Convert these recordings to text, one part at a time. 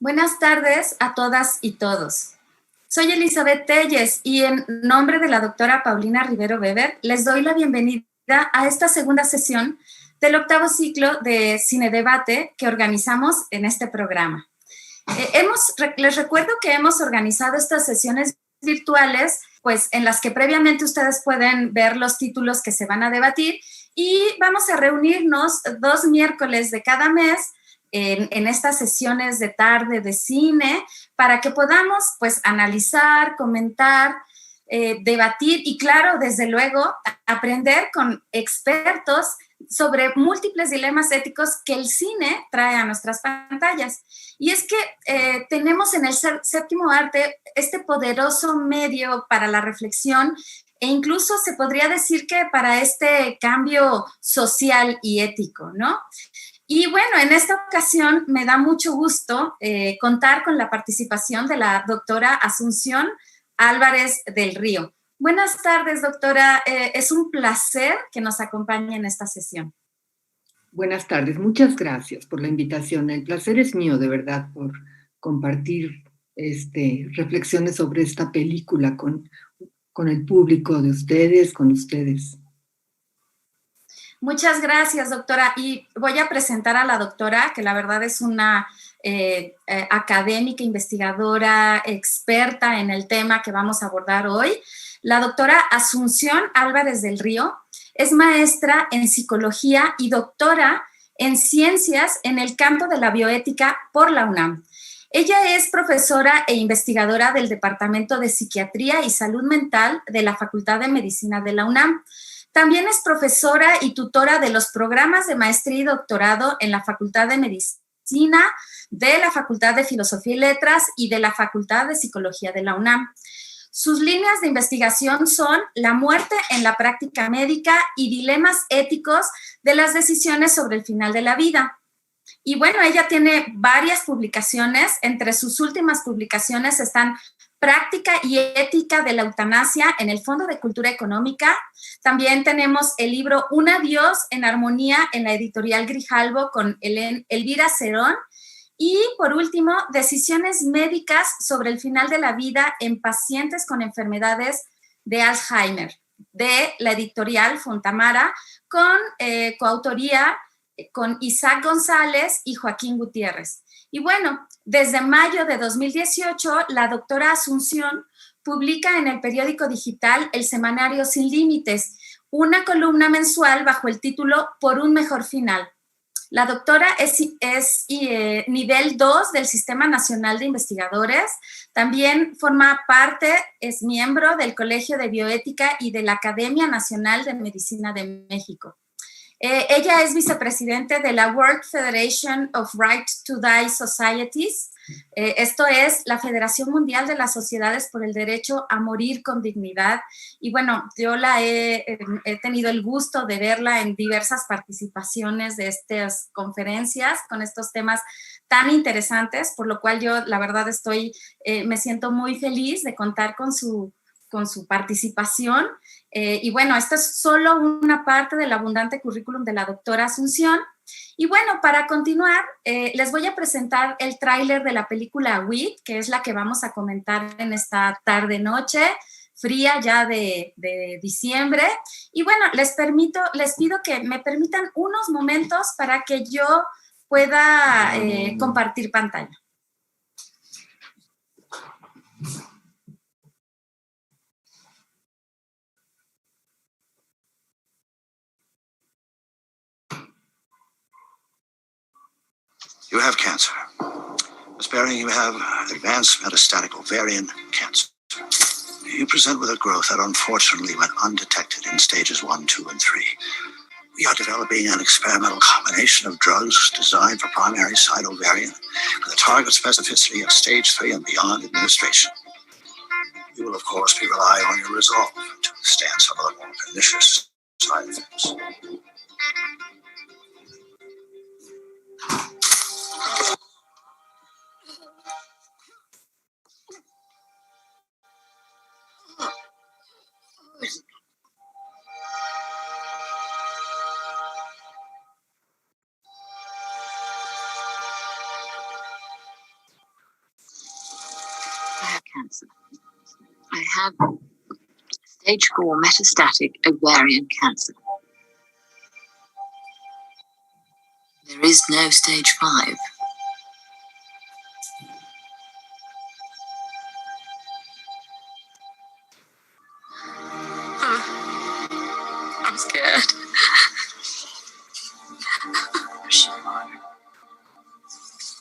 Buenas tardes a todas y todos. Soy Elizabeth Telles y en nombre de la doctora Paulina Rivero Weber les doy la bienvenida a esta segunda sesión del octavo ciclo de Cine Debate que organizamos en este programa. Les recuerdo que hemos organizado estas sesiones virtuales, pues en las que previamente ustedes pueden ver los títulos que se van a debatir y vamos a reunirnos 2 miércoles de cada mes en estas sesiones de tarde de cine para que podamos pues analizar, comentar, debatir y claro, desde luego, aprender con expertos sobre múltiples dilemas éticos que el cine trae a nuestras pantallas. Y es que tenemos en el séptimo arte este poderoso medio para la reflexión e incluso se podría decir que para este cambio social y ético, ¿no? Y bueno, en esta ocasión me da mucho gusto contar con la participación de la doctora Asunción Álvarez del Río. Buenas tardes, doctora. Es un placer que nos acompañe en esta sesión. Buenas tardes. Muchas gracias por la invitación. El placer es mío, de verdad, por compartir reflexiones sobre esta película con el público de ustedes, con ustedes. Muchas gracias, doctora. Y voy a presentar a la doctora, que la verdad es una académica, investigadora, experta en el tema que vamos a abordar hoy. La doctora Asunción Álvarez del Río es maestra en psicología y doctora en ciencias en el campo de la bioética por la UNAM. Ella es profesora e investigadora del Departamento de Psiquiatría y Salud Mental de la Facultad de Medicina de la UNAM. También es profesora y tutora de los programas de maestría y doctorado en la Facultad de Medicina, de la Facultad de Filosofía y Letras y de la Facultad de Psicología de la UNAM. Sus líneas de investigación son la muerte en la práctica médica y dilemas éticos de las decisiones sobre el final de la vida. Y bueno, ella tiene varias publicaciones. Entre sus últimas publicaciones están Práctica y ética de la eutanasia en el Fondo de Cultura Económica. También tenemos el libro Un adiós en armonía en la editorial Grijalbo con Elvira Cerón. Y por último, Decisiones médicas sobre el final de la vida en pacientes con enfermedades de Alzheimer, de la editorial Fontamara, con coautoría con Isaac González y Joaquín Gutiérrez. Y bueno, desde mayo de 2018, la doctora Asunción publica en el periódico digital El Semanario Sin Límites, una columna mensual bajo el título Por un mejor final. La doctora es nivel 2 del Sistema Nacional de Investigadores. También forma parte, es miembro del Colegio de Bioética y de la Academia Nacional de Medicina de México. Ella es vicepresidente de la World Federation of Right to Die Societies. Esto es la Federación Mundial de las Sociedades por el Derecho a Morir con Dignidad. Y bueno, yo he tenido el gusto de verla en diversas participaciones de estas conferencias con estos temas tan interesantes, por lo cual yo la verdad me siento muy feliz de contar con su participación. Y bueno, esta es solo una parte del abundante currículum de la doctora Asunción. Y bueno, para continuar, les voy a presentar el tráiler de la película WIT, que es la que vamos a comentar en esta tarde-noche fría ya de diciembre. Y bueno, les pido que me permitan unos momentos para que yo pueda compartir pantalla. You have cancer. Ms. Bering, you have advanced metastatic ovarian cancer. You present with a growth that unfortunately went undetected in stages 1, 2, and 3. We are developing an experimental combination of drugs designed for primary side ovarian with a target specificity of stage 3 and beyond administration. You will, of course, be relying on your resolve to withstand some of the more pernicious side effects. cancer. I have stage 4 metastatic ovarian cancer. There is no stage 5. I'm scared.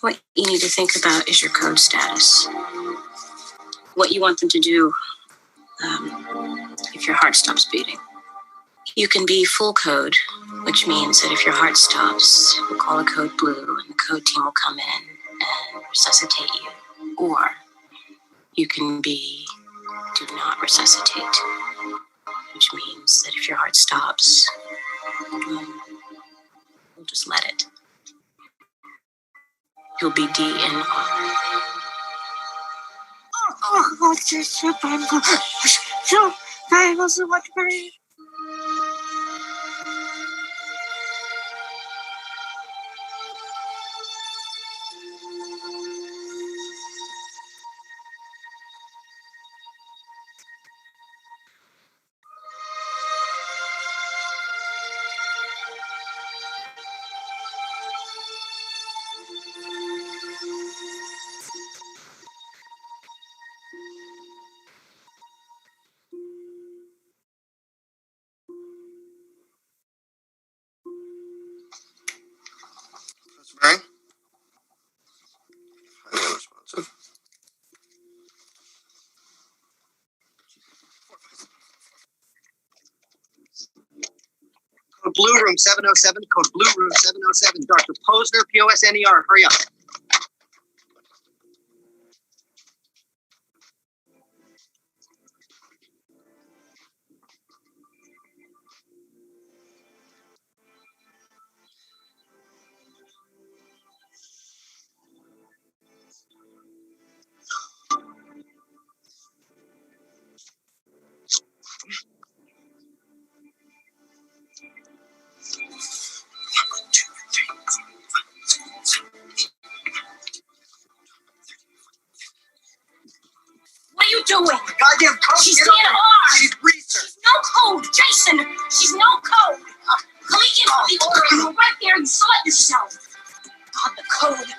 What you need to think about is your code status. What you want them to do if your heart stops beating. You can be full code, which means that if your heart stops, we'll call a code blue and the code team will come in and resuscitate you. Or you can be do not resuscitate, which means that if your heart stops, we'll just let it. You'll be DNR. Mary? Highly responsive. Code Blue Room 707, Code Blue Room 707, Dr. Posner, POSNER, hurry up. What are you doing? Goddamn code. She's Get up DNR. there. She's research. She's no code, Jason. She's no code. Collegian put the order and we're right there. You saw it yourself. God, the code.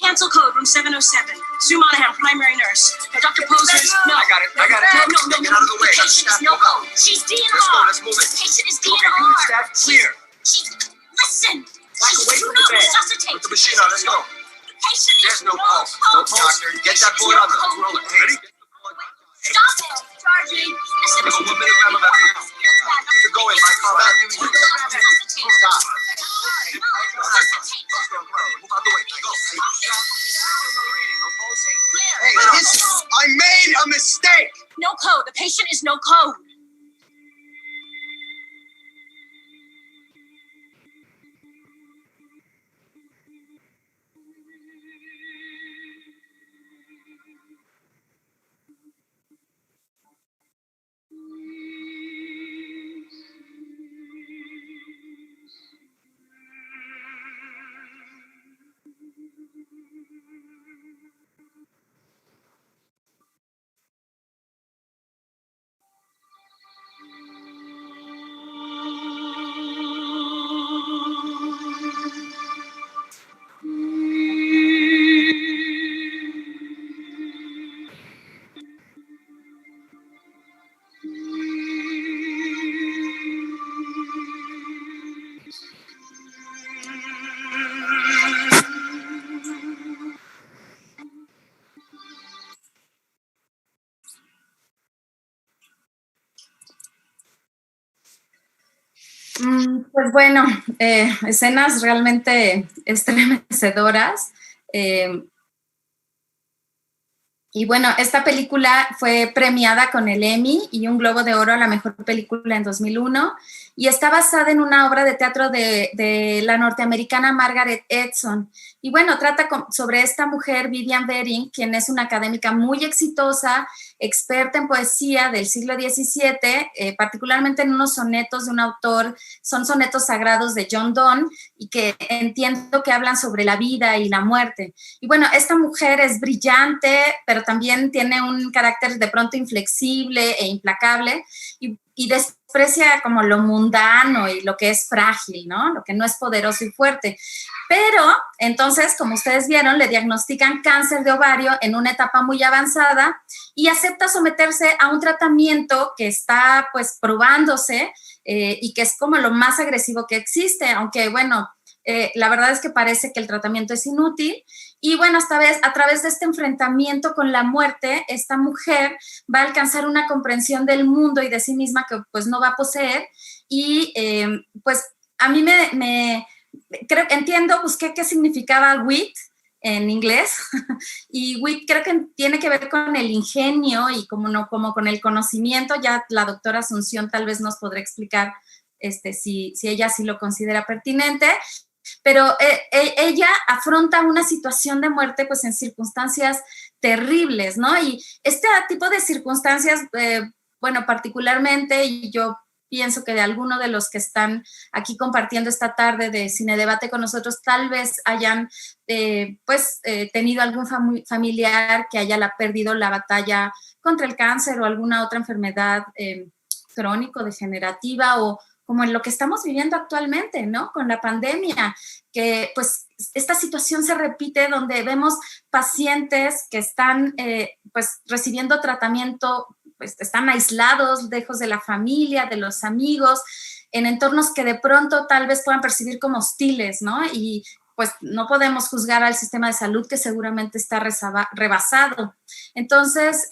Cancel code room 707. Sue Monahan, primary nurse. Dr. Posner's. No. I got it. No. Get out of the way. The patient is no code. She's DNR. Let's move it. The patient is Okay, DNR. unit staff, clear. Listen. Walk She's away do from the not bed. resuscitate. Put the machine on. Let's go. The patient There's is no pulse. No pulse. Doctor, get that board on. Let's roll it. Ready? Stop it, Charging. Listen, Give a 1 minute gram of ethanol. Keep it going. By combat. Stop. Move out the way. Go. Hey, I made a mistake. No code. The patient is no code. Pues bueno, escenas realmente estremecedoras. Y bueno, esta película fue premiada con el Emmy y un Globo de Oro a la mejor película en 2001 y está basada en una obra de teatro de la norteamericana Margaret Edson. Y bueno, trata sobre esta mujer, Vivian Bering, quien es una académica muy exitosa, experta en poesía del siglo XVII, particularmente en unos sonetos de un autor, son sonetos sagrados de John Donne, y que entiendo que hablan sobre la vida y la muerte. Y bueno, esta mujer es brillante, pero también tiene un carácter de pronto inflexible e implacable, y desprecia como lo mundano y lo que es frágil, ¿no? Lo que no es poderoso y fuerte. Pero entonces, como ustedes vieron, le diagnostican cáncer de ovario en una etapa muy avanzada y acepta someterse a un tratamiento que está pues probándose y que es como lo más agresivo que existe, aunque bueno, la verdad es que parece que el tratamiento es inútil. Y bueno, a través de este enfrentamiento con la muerte, esta mujer va a alcanzar una comprensión del mundo y de sí misma que pues no va a poseer. Y pues a mí busqué qué significaba wit en inglés, y wit creo que tiene que ver con el ingenio y como con el conocimiento. Ya la doctora Asunción tal vez nos podrá explicar si ella sí lo considera pertinente. Pero ella afronta una situación de muerte pues en circunstancias terribles, ¿no? Y este tipo de circunstancias, bueno, particularmente, y yo pienso que de alguno de los que están aquí compartiendo esta tarde de Cine Debate con nosotros, tal vez hayan tenido algún familiar que haya perdido la batalla contra el cáncer o alguna otra enfermedad crónico-degenerativa, o como en lo que estamos viviendo actualmente, ¿no? Con la pandemia, que pues esta situación se repite donde vemos pacientes que están pues recibiendo tratamiento, pues están aislados, lejos de la familia, de los amigos, en entornos que de pronto tal vez puedan percibir como hostiles, ¿no? Y pues no podemos juzgar al sistema de salud, que seguramente está rebasado. Entonces,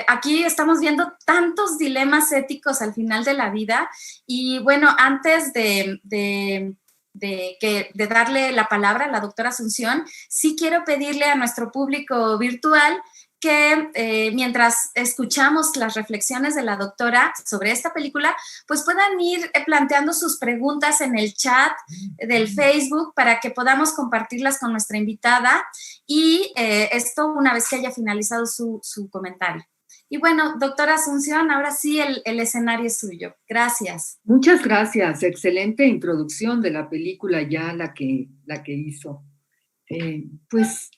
aquí estamos viendo tantos dilemas éticos al final de la vida. Y bueno, antes de darle la palabra a la doctora Asunción, sí quiero pedirle a nuestro público virtual que mientras escuchamos las reflexiones de la doctora sobre esta película, pues puedan ir planteando sus preguntas en el chat del Facebook para que podamos compartirlas con nuestra invitada, y esto una vez que haya finalizado su comentario. Y bueno, doctora Asunción, ahora sí el escenario es suyo. Gracias. Muchas gracias. Excelente introducción de la película, ya la que hizo. Pues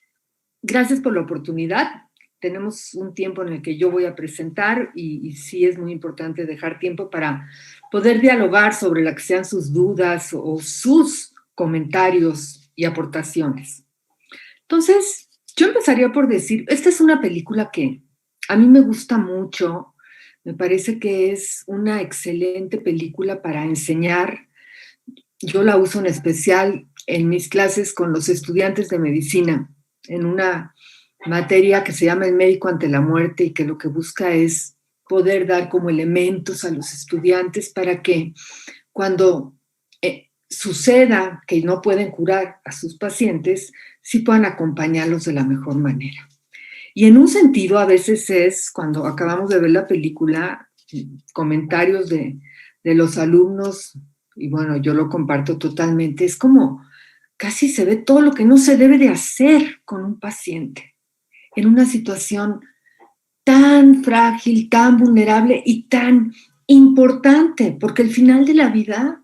gracias por la oportunidad. Tenemos un tiempo en el que yo voy a presentar y sí es muy importante dejar tiempo para poder dialogar sobre las que sean sus dudas o sus comentarios y aportaciones. Entonces, yo empezaría por decir, esta es una película que a mí me gusta mucho, me parece que es una excelente película para enseñar. Yo la uso en especial en mis clases con los estudiantes de medicina, en una materia que se llama El médico ante la muerte, y que lo que busca es poder dar como elementos a los estudiantes para que cuando suceda que no pueden curar a sus pacientes, sí puedan acompañarlos de la mejor manera. Y en un sentido, a veces es, cuando acabamos de ver la película, comentarios de los alumnos, y bueno, yo lo comparto totalmente, es como casi se ve todo lo que no se debe de hacer con un paciente en una situación tan frágil, tan vulnerable y tan importante, porque el final de la vida,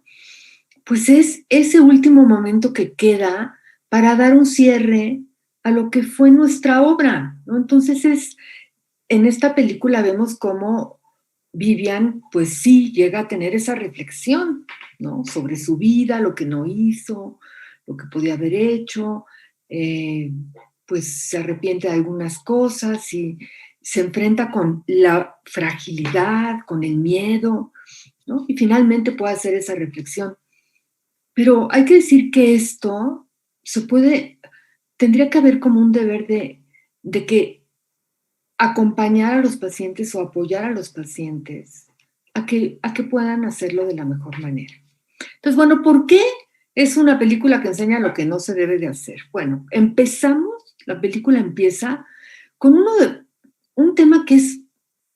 pues es ese último momento que queda para dar un cierre a lo que fue nuestra obra, ¿no? Entonces en esta película vemos cómo Vivian, pues sí, llega a tener esa reflexión, ¿no? Sobre su vida, lo que no hizo, lo que podía haber hecho, pues se arrepiente de algunas cosas y se enfrenta con la fragilidad, con el miedo, ¿no? Y finalmente puede hacer esa reflexión. Pero hay que decir que esto tendría que haber como un deber de que acompañar a los pacientes o apoyar a los pacientes a que puedan hacerlo de la mejor manera. Entonces, bueno, ¿por qué es una película que enseña lo que no se debe de hacer? Bueno, la película empieza con un tema que es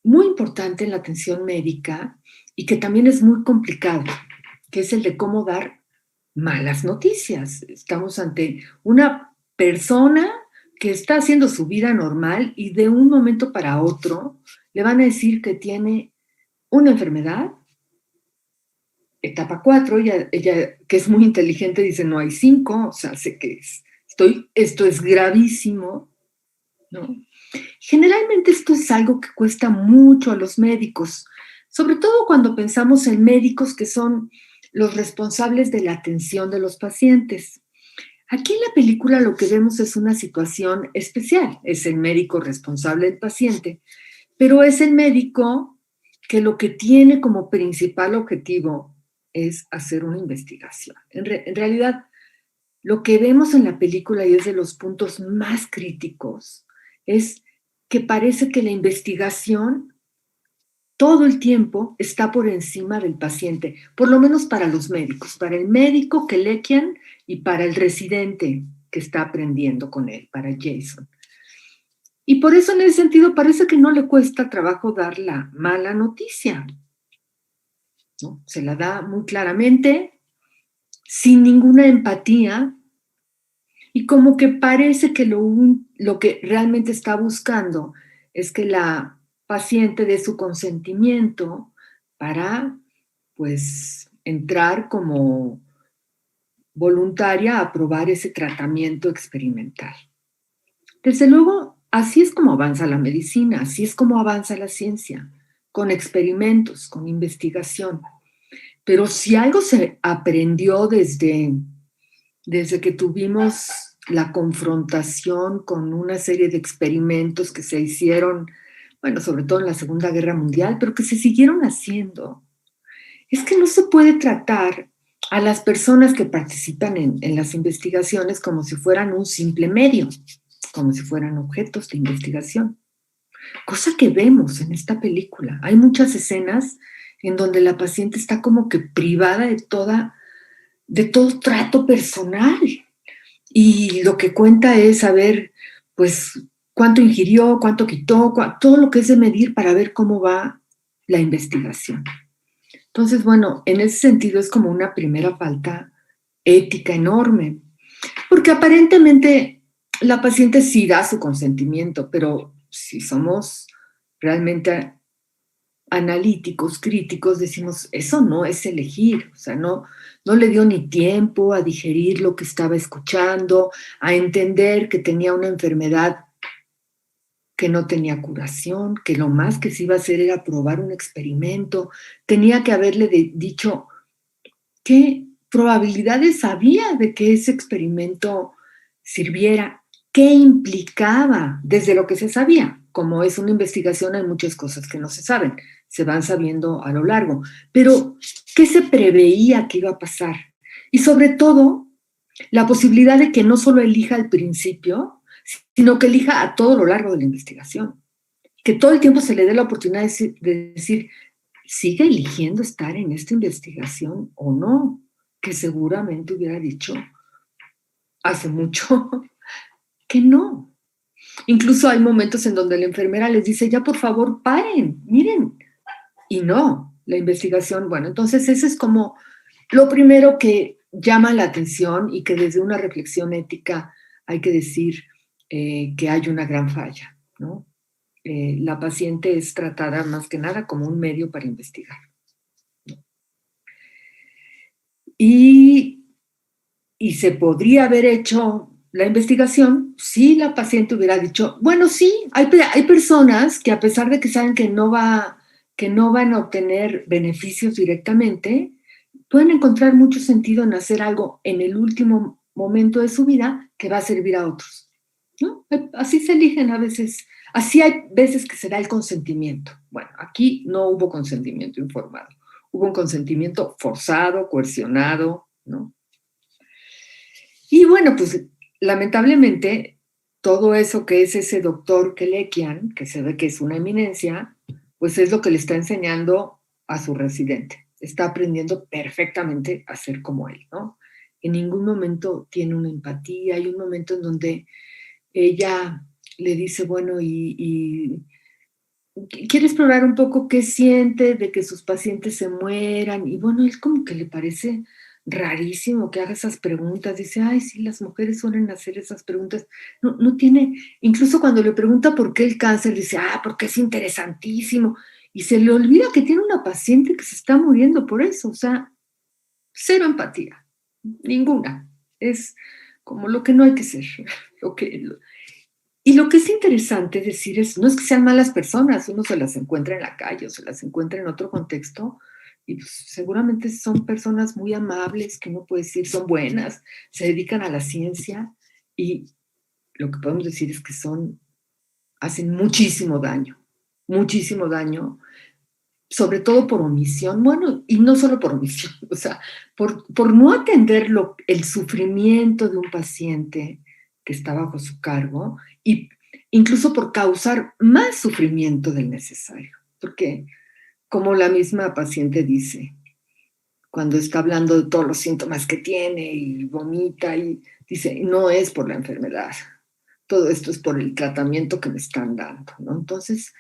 muy importante en la atención médica y que también es muy complicado, que es el de cómo dar malas noticias. Estamos ante una persona que está haciendo su vida normal y de un momento para otro le van a decir que tiene una enfermedad, etapa 4, ella que es muy inteligente dice no hay 5, o sea, sé que esto es gravísimo, ¿no? Generalmente esto es algo que cuesta mucho a los médicos, sobre todo cuando pensamos en médicos que son los responsables de la atención de los pacientes. Aquí en la película lo que vemos es una situación especial. Es el médico responsable del paciente, pero es el médico que lo que tiene como principal objetivo es hacer una investigación. En realidad, lo que vemos en la película, y es de los puntos más críticos, es que parece que la investigación todo el tiempo está por encima del paciente, por lo menos para los médicos, para el médico Kelekian y para el residente que está aprendiendo con él, para Jason. Y por eso en ese sentido parece que no le cuesta trabajo dar la mala noticia, ¿no? Se la da muy claramente, sin ninguna empatía, y como que parece que lo que realmente está buscando es que la paciente dé su consentimiento para, pues, entrar como voluntaria a probar ese tratamiento experimental. Desde luego, así es como avanza la medicina, así es como avanza la ciencia, con experimentos, con investigación. Pero si algo se aprendió desde que tuvimos la confrontación con una serie de experimentos que se hicieron, bueno, sobre todo en la Segunda Guerra Mundial, pero que se siguieron haciendo, es que no se puede tratar a las personas que participan en las investigaciones como si fueran un simple medio, como si fueran objetos de investigación. Cosa que vemos en esta película. Hay muchas escenas en donde la paciente está como que privada de todo trato personal. Y lo que cuenta es saber, pues, cuánto ingirió, cuánto quitó, todo lo que es de medir para ver cómo va la investigación. Entonces, bueno, en ese sentido es como una primera falta ética enorme, porque aparentemente la paciente sí da su consentimiento, pero si somos realmente analíticos, críticos, decimos, eso no es elegir, o sea, no le dio ni tiempo a digerir lo que estaba escuchando, a entender que tenía una enfermedad que no tenía curación, que lo más que se iba a hacer era probar un experimento. Tenía que haberle dicho qué probabilidades había de que ese experimento sirviera, qué implicaba desde lo que se sabía. Como es una investigación, hay muchas cosas que no se saben, se van sabiendo a lo largo. Pero, ¿qué se preveía que iba a pasar? Y sobre todo, la posibilidad de que no solo elija al principio, sino que elija a todo lo largo de la investigación. Que todo el tiempo se le dé la oportunidad de decir, ¿sigue eligiendo estar en esta investigación o no? Que seguramente hubiera dicho hace mucho que no. Incluso hay momentos en donde la enfermera les dice, ya por favor paren, miren. Y no, la investigación, bueno, entonces ese es como lo primero que llama la atención y que desde una reflexión ética hay que decir que hay una gran falla, ¿no? La paciente es tratada más que nada como un medio para investigar, ¿no? Y se podría haber hecho la investigación si la paciente hubiera dicho, bueno, sí, hay personas que a pesar de que saben que no van a obtener beneficios directamente, pueden encontrar mucho sentido en hacer algo en el último momento de su vida que va a servir a otros, ¿no? Así se eligen a veces, así hay veces que se da el consentimiento. Bueno, aquí no hubo consentimiento informado, hubo un consentimiento forzado, coercionado, ¿no? Y bueno, pues lamentablemente todo eso que es ese doctor Kelekian, que se ve que es una eminencia, pues es lo que le está enseñando a su residente. Está aprendiendo perfectamente a ser como él, ¿no? En ningún momento tiene una empatía. Hay un momento en donde ella le dice, bueno, y quiere explorar un poco qué siente de que sus pacientes se mueran. Y bueno, él como que le parece rarísimo que haga esas preguntas. Dice, ay, sí, las mujeres suelen hacer esas preguntas. No tiene, incluso cuando le pregunta por qué el cáncer, dice, porque es interesantísimo. Y se le olvida que tiene una paciente que se está muriendo por eso. O sea, cero empatía, ninguna. Es como lo que no hay que ser. Y lo que es interesante decir no es que sean malas personas, uno se las encuentra en la calle o se las encuentra en otro contexto, y pues seguramente son personas muy amables, que uno puede decir son buenas, se dedican a la ciencia, y lo que podemos decir es que hacen muchísimo daño, sobre todo por omisión, bueno, y no solo por omisión, o sea, por no atender el sufrimiento de un paciente que está bajo su cargo, y incluso por causar más sufrimiento del necesario, porque como la misma paciente dice, cuando está hablando de todos los síntomas que tiene y vomita, y dice, no es por la enfermedad, todo esto es por el tratamiento que me están dando, ¿no? Entonces,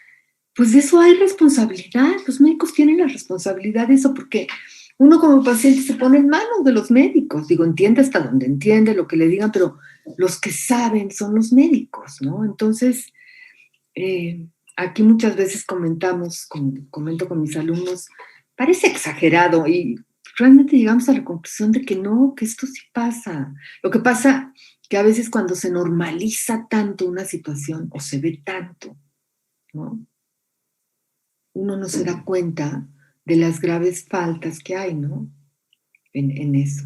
pues de eso hay responsabilidad, los médicos tienen la responsabilidad de eso, porque uno como paciente se pone en manos de los médicos, digo, entiende hasta donde entiende lo que le digan, pero los que saben son los médicos, ¿no? Entonces, aquí muchas veces comento con mis alumnos, parece exagerado, y realmente llegamos a la conclusión de que no, que esto sí pasa. Lo que pasa que a veces cuando se normaliza tanto una situación o se ve tanto, ¿no?, uno no se da cuenta de las graves faltas que hay, ¿no?, en eso.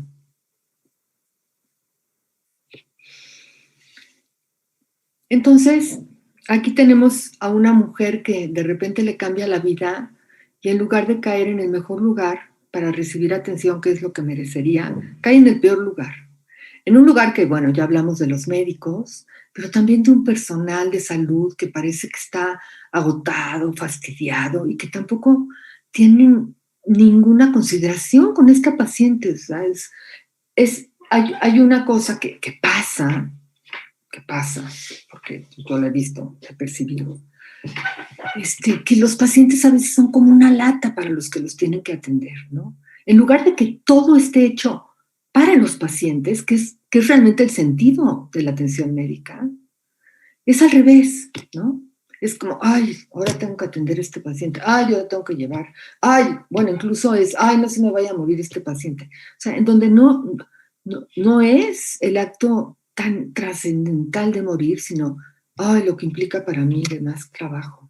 Entonces, aquí tenemos a una mujer que de repente le cambia la vida, y en lugar de caer en el mejor lugar para recibir atención, que es lo que merecería, cae en el peor lugar. En un lugar que, bueno, ya hablamos de los médicos, pero también de un personal de salud que parece que está agotado, fastidiado, y que tampoco tienen ninguna consideración con esta paciente. O sea, hay una cosa que pasa, porque yo lo he visto, he percibido, que los pacientes a veces son como una lata para los que los tienen que atender, ¿no? En lugar de que todo esté hecho para los pacientes, que es realmente el sentido de la atención médica, es al revés, ¿no? Es como, ay, ahora tengo que atender a este paciente, ay, ahora tengo que llevar, ay, bueno, incluso ay, no se me vaya a morir este paciente. O sea, en donde no es el acto tan trascendental de morir, sino, ay, lo que implica para mí de más trabajo.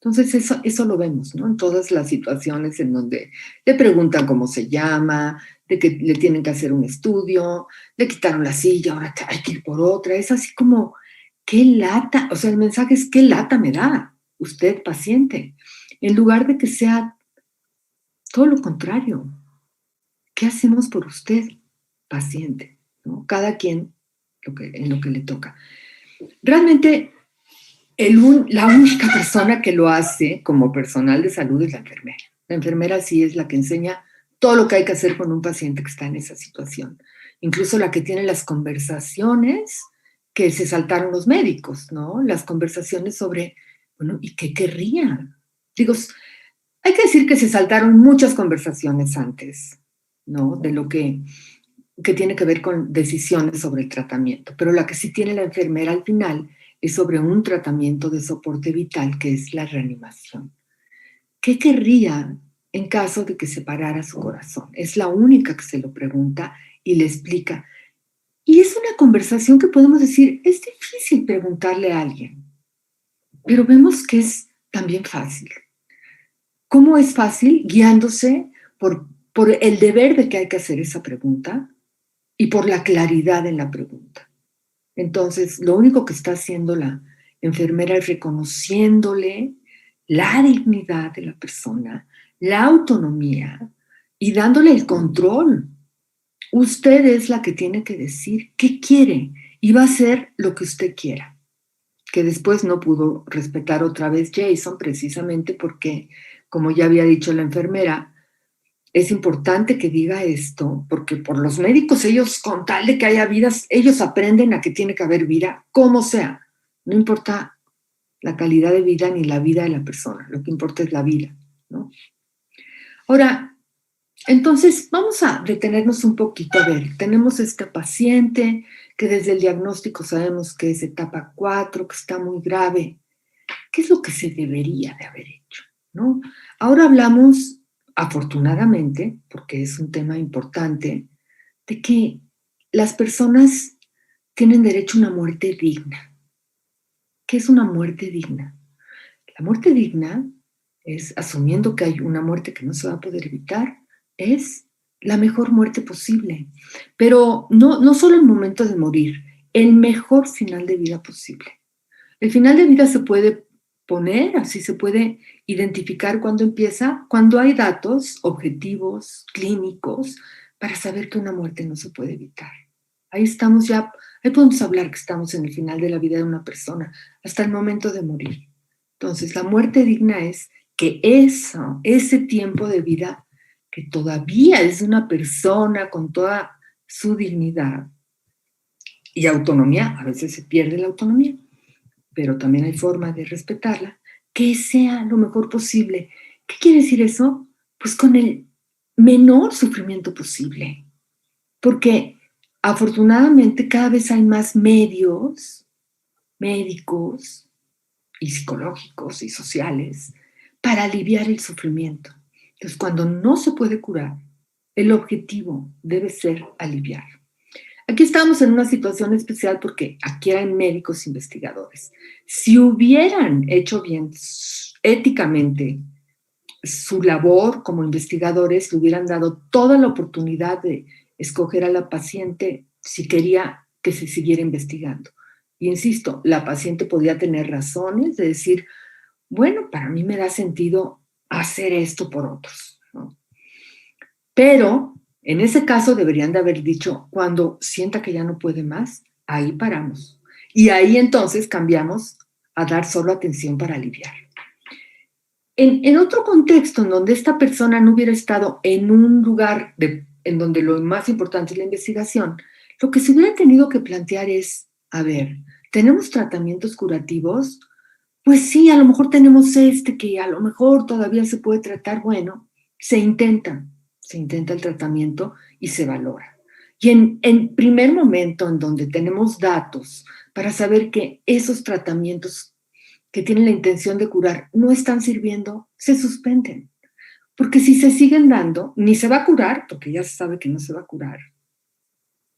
Entonces eso lo vemos, ¿no?, en todas las situaciones en donde le preguntan cómo se llama, de que le tienen que hacer un estudio, le quitaron la silla, ahora hay que ir por otra. Es así como, qué lata, o sea, el mensaje es, qué lata me da usted, paciente, en lugar de que sea todo lo contrario. ¿Qué hacemos por usted, paciente? ¿No? Cada quien en lo que le toca. Realmente, la única persona que lo hace como personal de salud es la enfermera. La enfermera sí es la que enseña todo lo que hay que hacer con un paciente que está en esa situación. Incluso la que tiene las conversaciones que se saltaron los médicos, ¿no? Las conversaciones sobre, bueno, ¿y qué querrían? Digo, hay que decir que se saltaron muchas conversaciones antes, ¿no?, de lo que tiene que ver con decisiones sobre el tratamiento, pero la que sí tiene la enfermera al final es sobre un tratamiento de soporte vital, que es la reanimación. ¿Qué querría en caso de que se parara su corazón? Es la única que se lo pregunta y le explica. Y es una conversación que podemos decir, es difícil preguntarle a alguien, pero vemos que es también fácil. ¿Cómo es fácil? Guiándose por el deber de que hay que hacer esa pregunta y por la claridad en la pregunta. Entonces, lo único que está haciendo la enfermera es reconociéndole la dignidad de la persona, la autonomía, y dándole el control. Usted es la que tiene que decir qué quiere, y va a hacer lo que usted quiera. Que después no pudo respetar otra vez Jason, precisamente porque, como ya había dicho la enfermera, es importante que diga esto, porque por los médicos, ellos, con tal de que haya vidas, ellos aprenden a que tiene que haber vida, como sea. No importa la calidad de vida ni la vida de la persona, lo que importa es la vida, ¿no? Ahora, Entonces, vamos a detenernos un poquito. A ver, tenemos este paciente que desde el diagnóstico sabemos que es etapa 4, que está muy grave. ¿Qué es lo que se debería de haber hecho? ¿No? Ahora hablamos, afortunadamente, porque es un tema importante, de que las personas tienen derecho a una muerte digna. ¿Qué es una muerte digna? La muerte digna es, asumiendo que hay una muerte que no se va a poder evitar, es la mejor muerte posible. Pero no solo el momento de morir, el mejor final de vida posible. El final de vida se puede poner, así se puede identificar cuando empieza, cuando hay datos objetivos, clínicos, para saber que una muerte no se puede evitar. Ahí estamos ya, ahí podemos hablar que estamos en el final de la vida de una persona, hasta el momento de morir. Entonces, la muerte digna es que ese tiempo de vida que todavía es una persona con toda su dignidad y autonomía, a veces se pierde la autonomía, pero también hay forma de respetarla, que sea lo mejor posible. ¿Qué quiere decir eso? Pues con el menor sufrimiento posible, porque afortunadamente cada vez hay más medios médicos y psicológicos y sociales para aliviar el sufrimiento. Entonces, cuando no se puede curar, el objetivo debe ser aliviar. Aquí estamos en una situación especial porque aquí hay médicos investigadores. Si hubieran hecho bien éticamente su labor como investigadores, le hubieran dado toda la oportunidad de escoger a la paciente si quería que se siguiera investigando. Y insisto, la paciente podía tener razones de decir, bueno, para mí me da sentido hacer esto por otros, ¿no? Pero en ese caso deberían de haber dicho, cuando sienta que ya no puede más, ahí paramos. Y ahí entonces cambiamos a dar solo atención para aliviar. En otro contexto, en donde esta persona no hubiera estado en un lugar en donde lo más importante es la investigación, lo que se hubiera tenido que plantear es, a ver, ¿tenemos tratamientos curativos? Pues sí, a lo mejor tenemos que a lo mejor todavía se puede tratar. Bueno, se intenta el tratamiento y se valora. Y en primer momento, en donde tenemos datos para saber que esos tratamientos que tienen la intención de curar no están sirviendo, se suspenden. Porque si se siguen dando, ni se va a curar, porque ya se sabe que no se va a curar.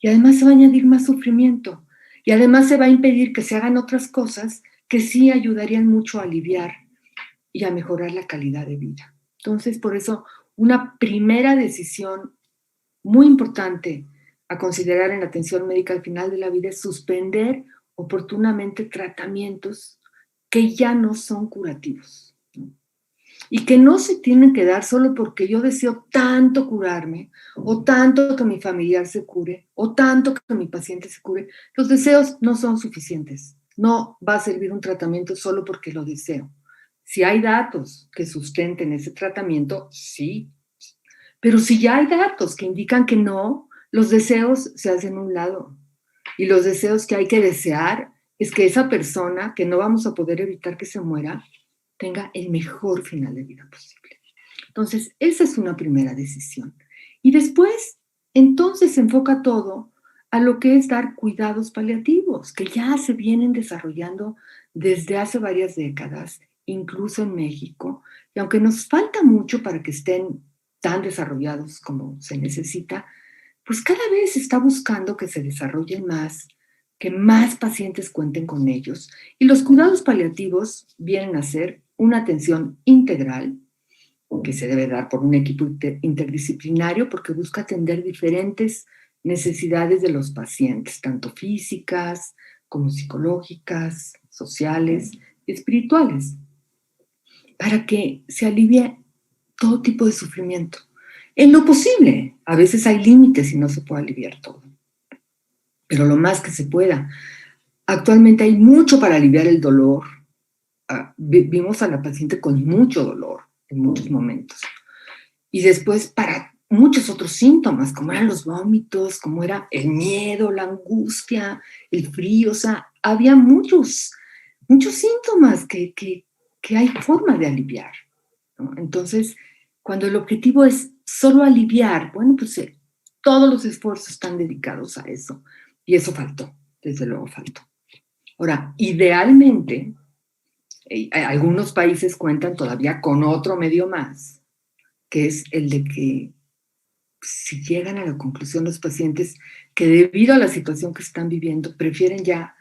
Y además se va a añadir más sufrimiento. Y además se va a impedir que se hagan otras cosas que sí ayudarían mucho a aliviar y a mejorar la calidad de vida. Entonces, por eso, una primera decisión muy importante a considerar en la atención médica al final de la vida es suspender oportunamente tratamientos que ya no son curativos, ¿no? Y que no se tienen que dar solo porque yo deseo tanto curarme, o tanto que mi familiar se cure, o tanto que mi paciente se cure. Los deseos no son suficientes. No va a servir un tratamiento solo porque lo deseo. Si hay datos que sustenten ese tratamiento, sí. Pero si ya hay datos que indican que no, los deseos se hacen a un lado. Y los deseos que hay que desear es que esa persona, que no vamos a poder evitar que se muera, tenga el mejor final de vida posible. Entonces, esa es una primera decisión. Y después, entonces se enfoca todo a lo que es dar cuidados paliativos, que ya se vienen desarrollando desde hace varias décadas, incluso en México, y aunque nos falta mucho para que estén tan desarrollados como se necesita, pues cada vez se está buscando que se desarrollen más, que más pacientes cuenten con ellos. Y los cuidados paliativos vienen a ser una atención integral que se debe dar por un equipo interdisciplinario porque busca atender diferentes necesidades de los pacientes, tanto físicas como psicológicas, sociales y espirituales, para que se alivie todo tipo de sufrimiento. En lo posible, a veces hay límites y no se puede aliviar todo, pero lo más que se pueda. Actualmente hay mucho para aliviar el dolor. Vimos a la paciente con mucho dolor en muchos momentos. Y después para muchos otros síntomas, como eran los vómitos, como era el miedo, la angustia, el frío. O sea, había muchos síntomas que hay forma de aliviar, ¿no? Entonces, cuando el objetivo es solo aliviar. Bueno, pues todos los esfuerzos están dedicados a eso. Y eso faltó, desde luego faltó. Ahora, idealmente, algunos países cuentan todavía con otro medio más, que es el de que si llegan a la conclusión los pacientes que debido a la situación que están viviendo prefieren ya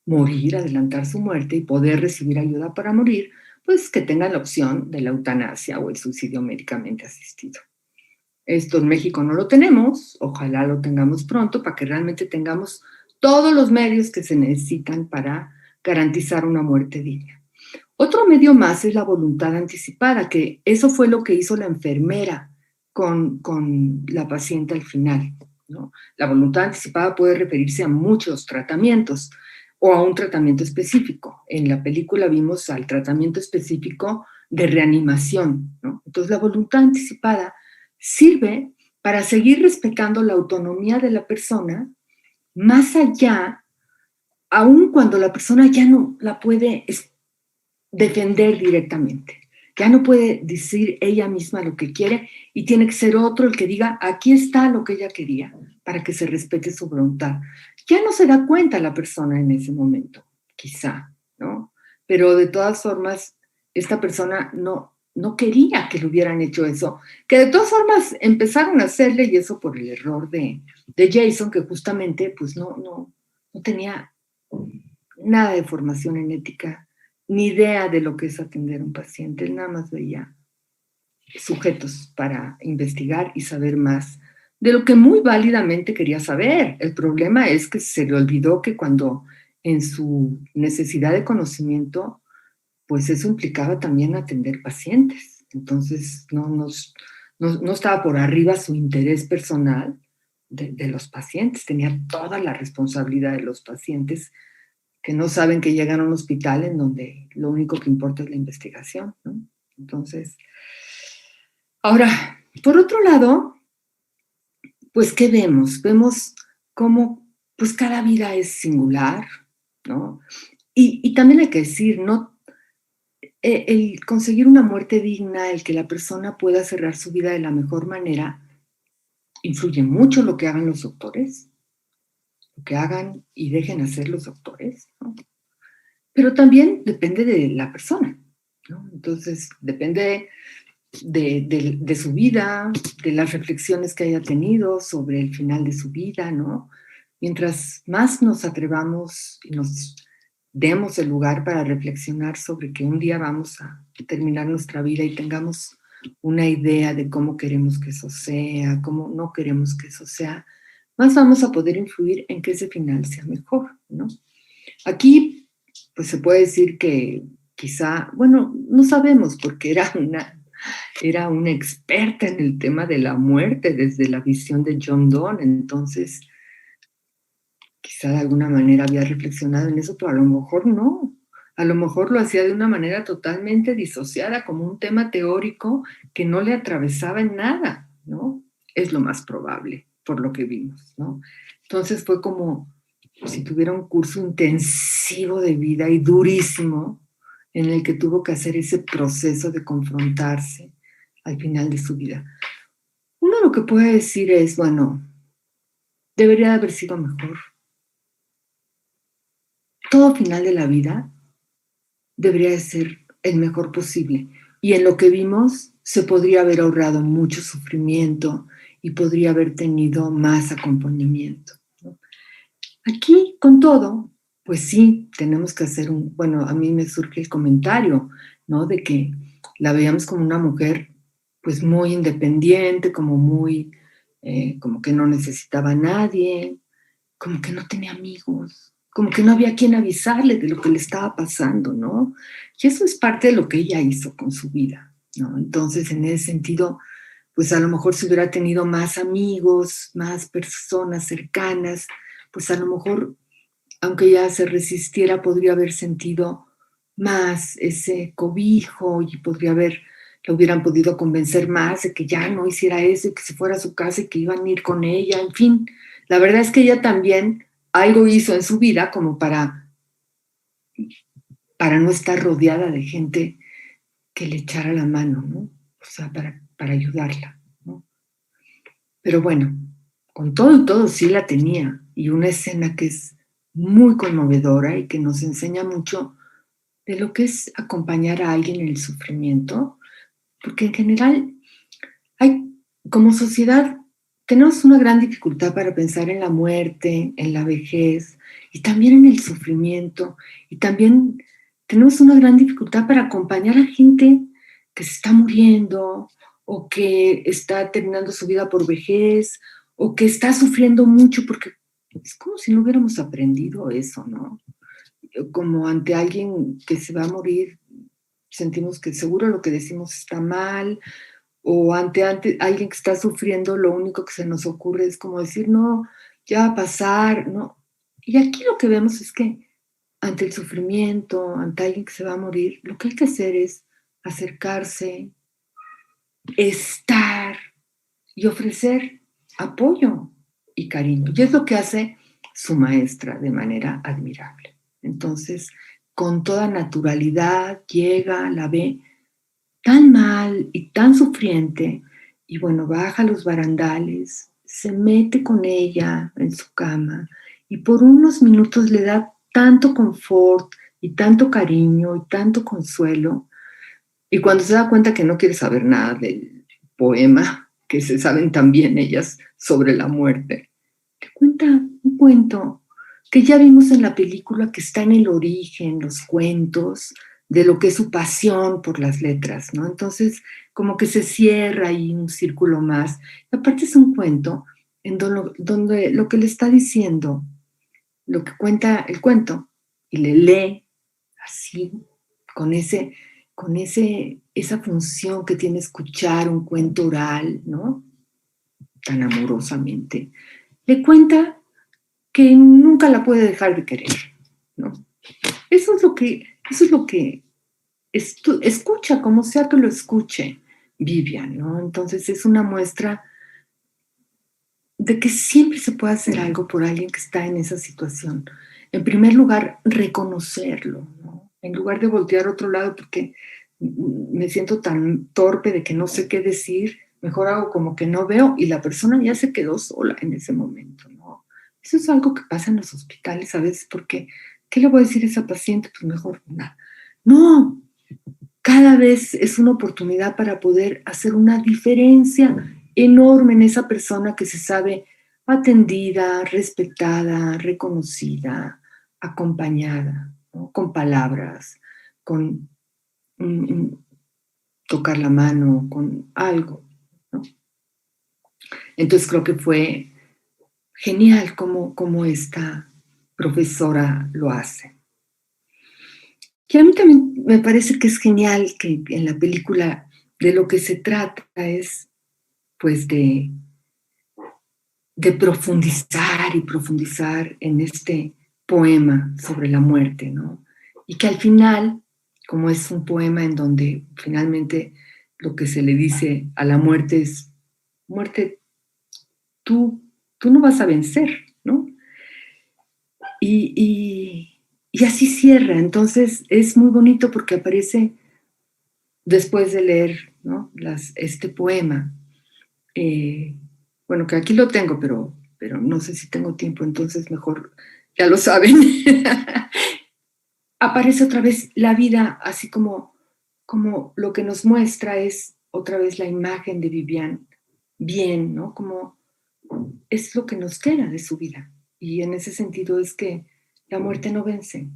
morir, adelantar su muerte y poder recibir ayuda para morir, pues que tengan la opción de la eutanasia o el suicidio médicamente asistido. Esto en México no lo tenemos, ojalá lo tengamos pronto para que realmente tengamos todos los medios que se necesitan para garantizar una muerte digna. Otro medio más es la voluntad anticipada, que eso fue lo que hizo la enfermera con la paciente al final, ¿no? La voluntad anticipada puede referirse a muchos tratamientos o a un tratamiento específico. En la película vimos al tratamiento específico de reanimación, ¿no? Entonces la voluntad anticipada sirve para seguir respetando la autonomía de la persona más allá, aun cuando la persona ya no la puede defender directamente. Ya no puede decir ella misma lo que quiere y tiene que ser otro el que diga, aquí está lo que ella quería, para que se respete su voluntad. Ya no se da cuenta la persona en ese momento, quizá, ¿no? Pero de todas formas, esta persona no quería que le hubieran hecho eso, que de todas formas empezaron a hacerle, y eso por el error de Jason, que justamente pues no tenía nada de formación en ética, ni idea de lo que es atender a un paciente. Él nada más veía sujetos para investigar y saber más de lo que muy válidamente quería saber. El problema es que se le olvidó que cuando en su necesidad de conocimiento, pues eso implicaba también atender pacientes. Entonces no estaba por arriba su interés personal de los pacientes, tenía toda la responsabilidad de los pacientes que no saben que llegan a un hospital en donde lo único que importa es la investigación, ¿no? Entonces, ahora, por otro lado, pues, ¿qué vemos? Vemos cómo, pues, cada vida es singular, ¿no? Y también hay que decir, ¿no? El conseguir una muerte digna, el que la persona pueda cerrar su vida de la mejor manera, influye mucho lo que hagan los doctores, lo que hagan y dejen hacer los doctores, ¿no? Pero también depende de la persona, ¿no? Entonces, depende de su vida, de las reflexiones que haya tenido sobre el final de su vida, ¿no? Mientras más nos atrevamos y nos demos el lugar para reflexionar sobre que un día vamos a terminar nuestra vida y tengamos una idea de cómo queremos que eso sea, cómo no queremos que eso sea, más vamos a poder influir en que ese final sea mejor, ¿no? Aquí, pues se puede decir que quizá, bueno, no sabemos porque era una experta en el tema de la muerte desde la visión de John Donne, entonces quizá de alguna manera había reflexionado en eso, pero a lo mejor no. A lo mejor lo hacía de una manera totalmente disociada, como un tema teórico que no le atravesaba en nada, ¿no? Es lo más probable, por lo que vimos, ¿no? Entonces fue como si tuviera un curso intensivo de vida y durísimo, en el que tuvo que hacer ese proceso de confrontarse al final de su vida. Uno lo que puede decir es, bueno, debería haber sido mejor. Todo final de la vida debería de ser el mejor posible. Y en lo que vimos, se podría haber ahorrado mucho sufrimiento y podría haber tenido más acompañamiento, ¿no? Aquí, con todo, pues sí, tenemos que hacer bueno, a mí me surge el comentario, ¿no? De que la veíamos como una mujer, pues muy independiente, como muy, como que no necesitaba a nadie, como que no tenía amigos, como que no había quien avisarle de lo que le estaba pasando, ¿no? Y eso es parte de lo que ella hizo con su vida, ¿no? Entonces, en ese sentido, pues a lo mejor si hubiera tenido más amigos, más personas cercanas, pues a lo mejor, aunque ella se resistiera, podría haber sentido más ese cobijo y lo hubieran podido convencer más de que ya no hiciera eso y que se fuera a su casa y que iban a ir con ella, en fin. La verdad es que ella también algo hizo en su vida como para no estar rodeada de gente que le echara la mano, ¿no? O sea, para ayudarla, ¿no? Pero bueno, con todo y todo sí la tenía. Y una escena que es muy conmovedora y que nos enseña mucho de lo que es acompañar a alguien en el sufrimiento, porque en general hay, como sociedad, tenemos una gran dificultad para pensar en la muerte, en la vejez y también en el sufrimiento. Y también tenemos una gran dificultad para acompañar a gente que se está muriendo o que está terminando su vida por vejez o que está sufriendo mucho porque es como si no hubiéramos aprendido eso, ¿no? Como ante alguien que se va a morir, sentimos que seguro lo que decimos está mal, o ante alguien que está sufriendo, lo único que se nos ocurre es como decir, no, ya va a pasar, ¿no? Y aquí lo que vemos es que ante el sufrimiento, ante alguien que se va a morir, lo que hay que hacer es acercarse, estar y ofrecer apoyo y cariño. Y es lo que hace su maestra de manera admirable. Entonces, con toda naturalidad, llega, la ve tan mal y tan sufriente, y bueno, baja los barandales, se mete con ella en su cama, y por unos minutos le da tanto confort y tanto cariño y tanto consuelo, y cuando se da cuenta que no quiere saber nada del poema, que se saben también ellas sobre la muerte, le cuenta un cuento que ya vimos en la película, que está en el origen, los cuentos, de lo que es su pasión por las letras, ¿no? Entonces, como que se cierra ahí un círculo más. Y aparte es un cuento en donde lo que le está diciendo, lo que cuenta el cuento, y le lee así, con esa función que tiene escuchar un cuento oral, ¿no? Tan amorosamente. Le cuenta que nunca la puede dejar de querer, ¿no? Eso es lo que escucha, como sea que lo escuche Vivian, ¿no? Entonces es una muestra de que siempre se puede hacer algo por alguien que está en esa situación. En primer lugar, reconocerlo, ¿no? En lugar de voltear a otro lado porque me siento tan torpe de que no sé qué decir, mejor hago como que no veo y la persona ya se quedó sola en ese momento, ¿no? Eso es algo que pasa en los hospitales a veces porque, ¿qué le voy a decir a esa paciente? Pues mejor nada. No, cada vez es una oportunidad para poder hacer una diferencia enorme en esa persona que se sabe atendida, respetada, reconocida, acompañada, ¿no? Con palabras, con tocar la mano, con algo, ¿no? Entonces creo que fue genial como esta profesora lo hace. Y a mí también me parece que es genial que en la película de lo que se trata es pues de profundizar y profundizar en este poema sobre la muerte, ¿no? Y que al final, como es un poema en donde finalmente lo que se le dice a la muerte es, muerte, tú no vas a vencer, ¿no? Y así cierra. Entonces es muy bonito porque aparece después de leer, ¿no? Este poema. Bueno, que aquí lo tengo, pero no sé si tengo tiempo, entonces mejor ya lo saben. Aparece otra vez la vida, así como lo que nos muestra es otra vez la imagen de Vivian bien, ¿no? Como es lo que nos queda de su vida. Y en ese sentido es que la muerte no vence,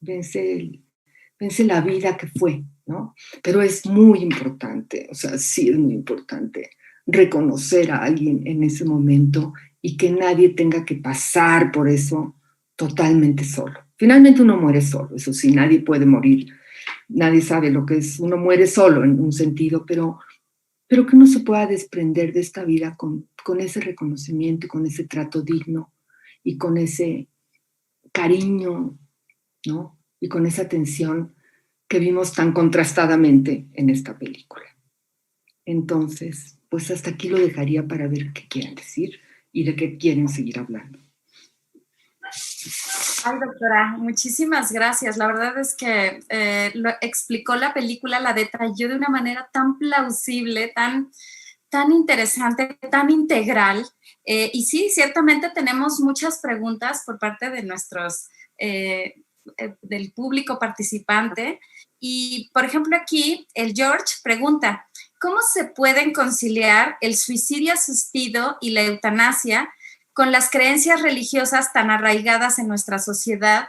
vence la vida que fue, ¿no? Pero es muy importante, o sea, sí es muy importante reconocer a alguien en ese momento y que nadie tenga que pasar por eso totalmente solo. Finalmente uno muere solo, eso sí, nadie puede morir, nadie sabe lo que es, uno muere solo en un sentido, pero que uno se pueda desprender de esta vida con ese reconocimiento, con ese trato digno y con ese cariño, ¿no? Y con esa atención que vimos tan contrastadamente en esta película. Entonces, pues hasta aquí lo dejaría para ver qué quieren decir y de qué quieren seguir hablando. Ay, doctora, muchísimas gracias. La verdad es que lo explicó la película, la detalló de una manera tan plausible, tan tan interesante, tan integral. Y sí, ciertamente tenemos muchas preguntas por parte de del público participante. Y, por ejemplo, aquí el George pregunta, ¿cómo se pueden conciliar el suicidio asistido y la eutanasia con las creencias religiosas tan arraigadas en nuestra sociedad,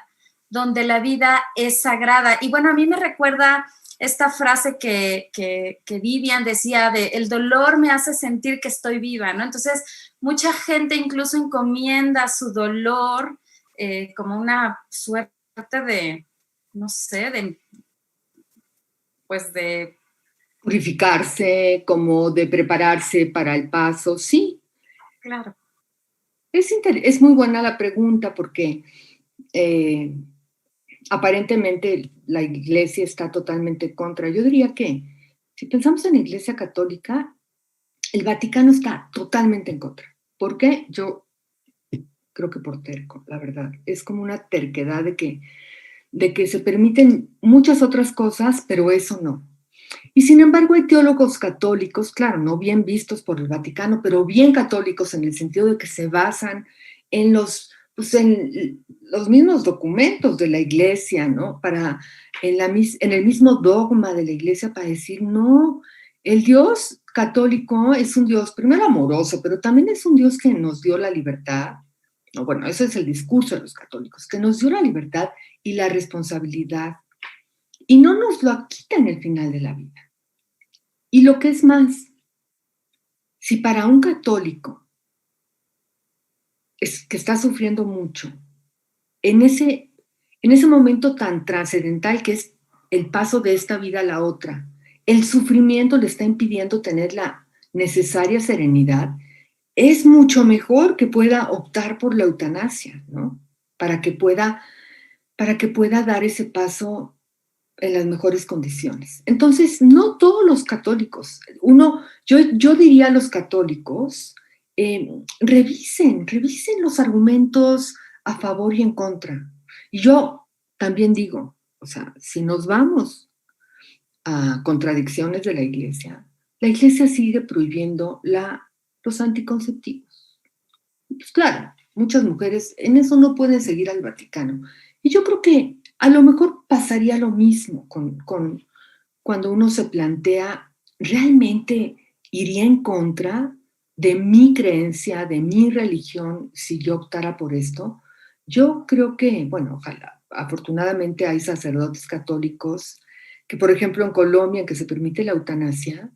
donde la vida es sagrada? Y bueno, a mí me recuerda esta frase que Vivian decía de el dolor me hace sentir que estoy viva, ¿no? Entonces, mucha gente incluso encomienda su dolor como una suerte de, no sé, pues de purificarse, como de prepararse para el paso, sí. Claro. Es muy buena la pregunta porque aparentemente la Iglesia está totalmente contra. Yo diría que si pensamos en la Iglesia Católica, el Vaticano está totalmente en contra. ¿Por qué? Yo creo que por terco, la verdad. Es como una terquedad de que se permiten muchas otras cosas, pero eso no. Y sin embargo hay teólogos católicos, claro, no bien vistos por el Vaticano, pero bien católicos en el sentido de que se basan en los mismos documentos de la Iglesia, ¿no? En el mismo dogma de la Iglesia para decir, no, el Dios católico es un Dios primero amoroso, pero también es un Dios que nos dio la libertad. No, bueno, ese es el discurso de los católicos, que nos dio la libertad y la responsabilidad y no nos lo quita en el final de la vida. Y lo que es más, si para un católico que está sufriendo mucho, en ese momento tan trascendental que es el paso de esta vida a la otra, el sufrimiento le está impidiendo tener la necesaria serenidad, es mucho mejor que pueda optar por la eutanasia, ¿no? Para que pueda dar ese paso en las mejores condiciones. Entonces, no todos los católicos, yo diría a los católicos, revisen los argumentos a favor y en contra. Y yo también digo, o sea, si nos vamos a contradicciones de la Iglesia sigue prohibiendo los anticonceptivos. Pues claro, muchas mujeres en eso no pueden seguir al Vaticano. Y yo creo que a lo mejor pasaría lo mismo cuando uno se plantea, ¿realmente iría en contra de mi creencia, de mi religión, si yo optara por esto? Yo creo que, bueno, ojalá, afortunadamente hay sacerdotes católicos que, por ejemplo, en Colombia, en que se permite la eutanasia,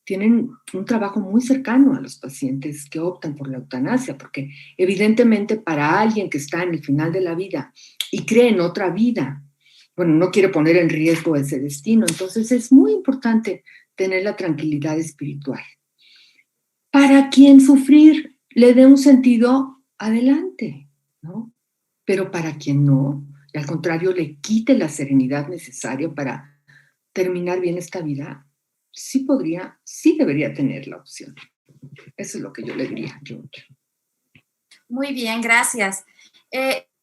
tienen un trabajo muy cercano a los pacientes que optan por la eutanasia, porque evidentemente para alguien que está en el final de la vida y cree en otra vida, bueno, no quiere poner en riesgo ese destino, entonces es muy importante tener la tranquilidad espiritual. Para quien sufrir le dé un sentido, adelante, ¿no? Pero para quien no, y al contrario le quite la serenidad necesaria para terminar bien esta vida, sí debería tener la opción. Eso es lo que yo le diría, George. Muy bien, gracias.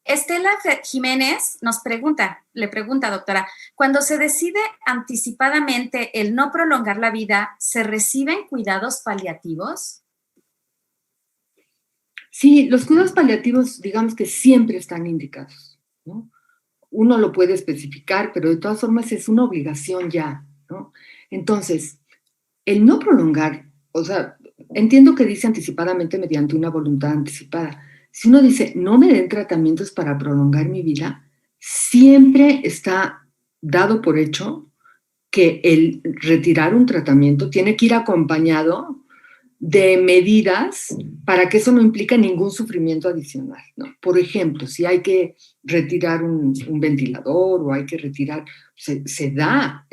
Estela Jiménez le pregunta, doctora, cuando se decide anticipadamente el no prolongar la vida, ¿se reciben cuidados paliativos? Sí, los cuidados paliativos, digamos que siempre están indicados, ¿no? Uno lo puede especificar, pero de todas formas es una obligación ya, ¿no? Entonces, el no prolongar, o sea, entiendo que dice anticipadamente mediante una voluntad anticipada. Si uno dice, no me den tratamientos para prolongar mi vida, siempre está dado por hecho que el retirar un tratamiento tiene que ir acompañado de medidas para que eso no implique ningún sufrimiento adicional, ¿no? Por ejemplo, si hay que retirar un ventilador o hay que retirar, se da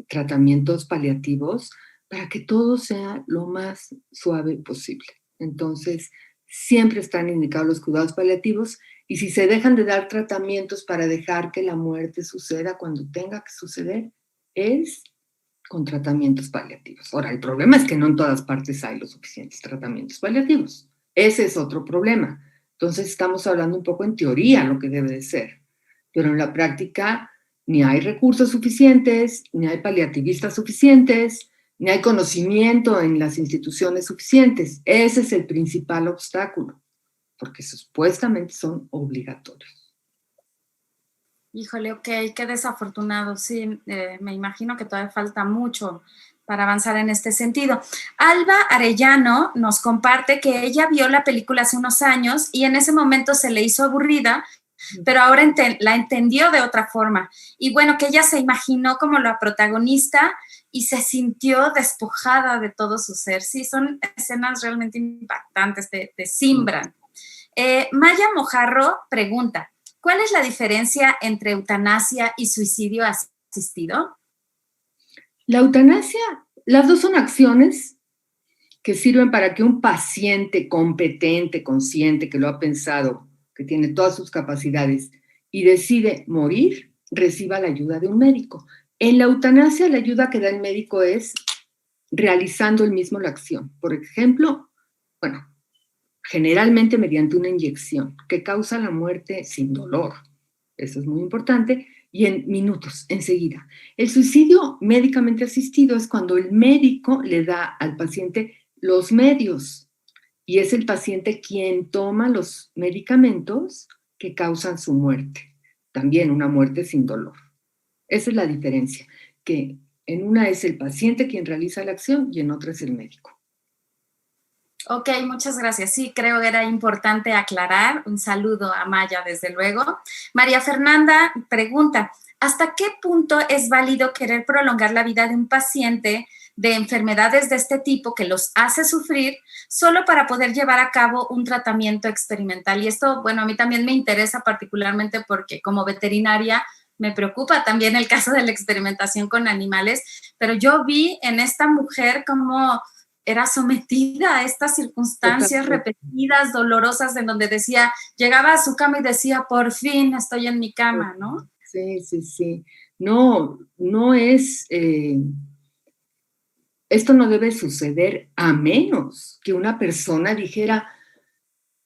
tratamientos paliativos para que todo sea lo más suave posible. Entonces, siempre están indicados los cuidados paliativos y si se dejan de dar tratamientos para dejar que la muerte suceda cuando tenga que suceder, es con tratamientos paliativos. Ahora, el problema es que no en todas partes hay los suficientes tratamientos paliativos. Ese es otro problema. Entonces, estamos hablando un poco en teoría lo que debe de ser, pero en la práctica ni hay recursos suficientes, ni hay paliativistas suficientes, ni hay conocimiento en las instituciones suficientes. Ese es el principal obstáculo, porque supuestamente son obligatorios. Híjole, ok, qué desafortunado. Sí, me imagino que todavía falta mucho para avanzar en este sentido. Alba Arellano nos comparte que ella vio la película hace unos años y en ese momento se le hizo aburrida, pero ahora la entendió de otra forma. Y bueno, que ella se imaginó como la protagonista y se sintió despojada de todo su ser. Sí, son escenas realmente impactantes, te simbran. Maya Mojarro pregunta, ¿cuál es la diferencia entre eutanasia y suicidio asistido? La eutanasia, las dos son acciones que sirven para que un paciente competente, consciente, que lo ha pensado, que tiene todas sus capacidades y decide morir, reciba la ayuda de un médico. En la eutanasia, la ayuda que da el médico es realizando él mismo la acción. Por ejemplo, bueno, generalmente mediante una inyección que causa la muerte sin dolor. Eso es muy importante. Y en minutos, enseguida. El suicidio médicamente asistido es cuando el médico le da al paciente los medios y es el paciente quien toma los medicamentos que causan su muerte. También una muerte sin dolor. Esa es la diferencia, que en una es el paciente quien realiza la acción y en otra es el médico. Ok, muchas gracias. Sí, creo que era importante aclarar. Un saludo a Maya, desde luego. María Fernanda pregunta, ¿hasta qué punto es válido querer prolongar la vida de un paciente de enfermedades de este tipo que los hace sufrir solo para poder llevar a cabo un tratamiento experimental? Y esto, bueno, a mí también me interesa particularmente porque como veterinaria me preocupa también el caso de la experimentación con animales, pero yo vi en esta mujer como era sometida a estas circunstancias repetidas, dolorosas, en donde decía, llegaba a su cama y decía, por fin estoy en mi cama, ¿no? Sí. No es... esto no debe suceder a menos que una persona dijera,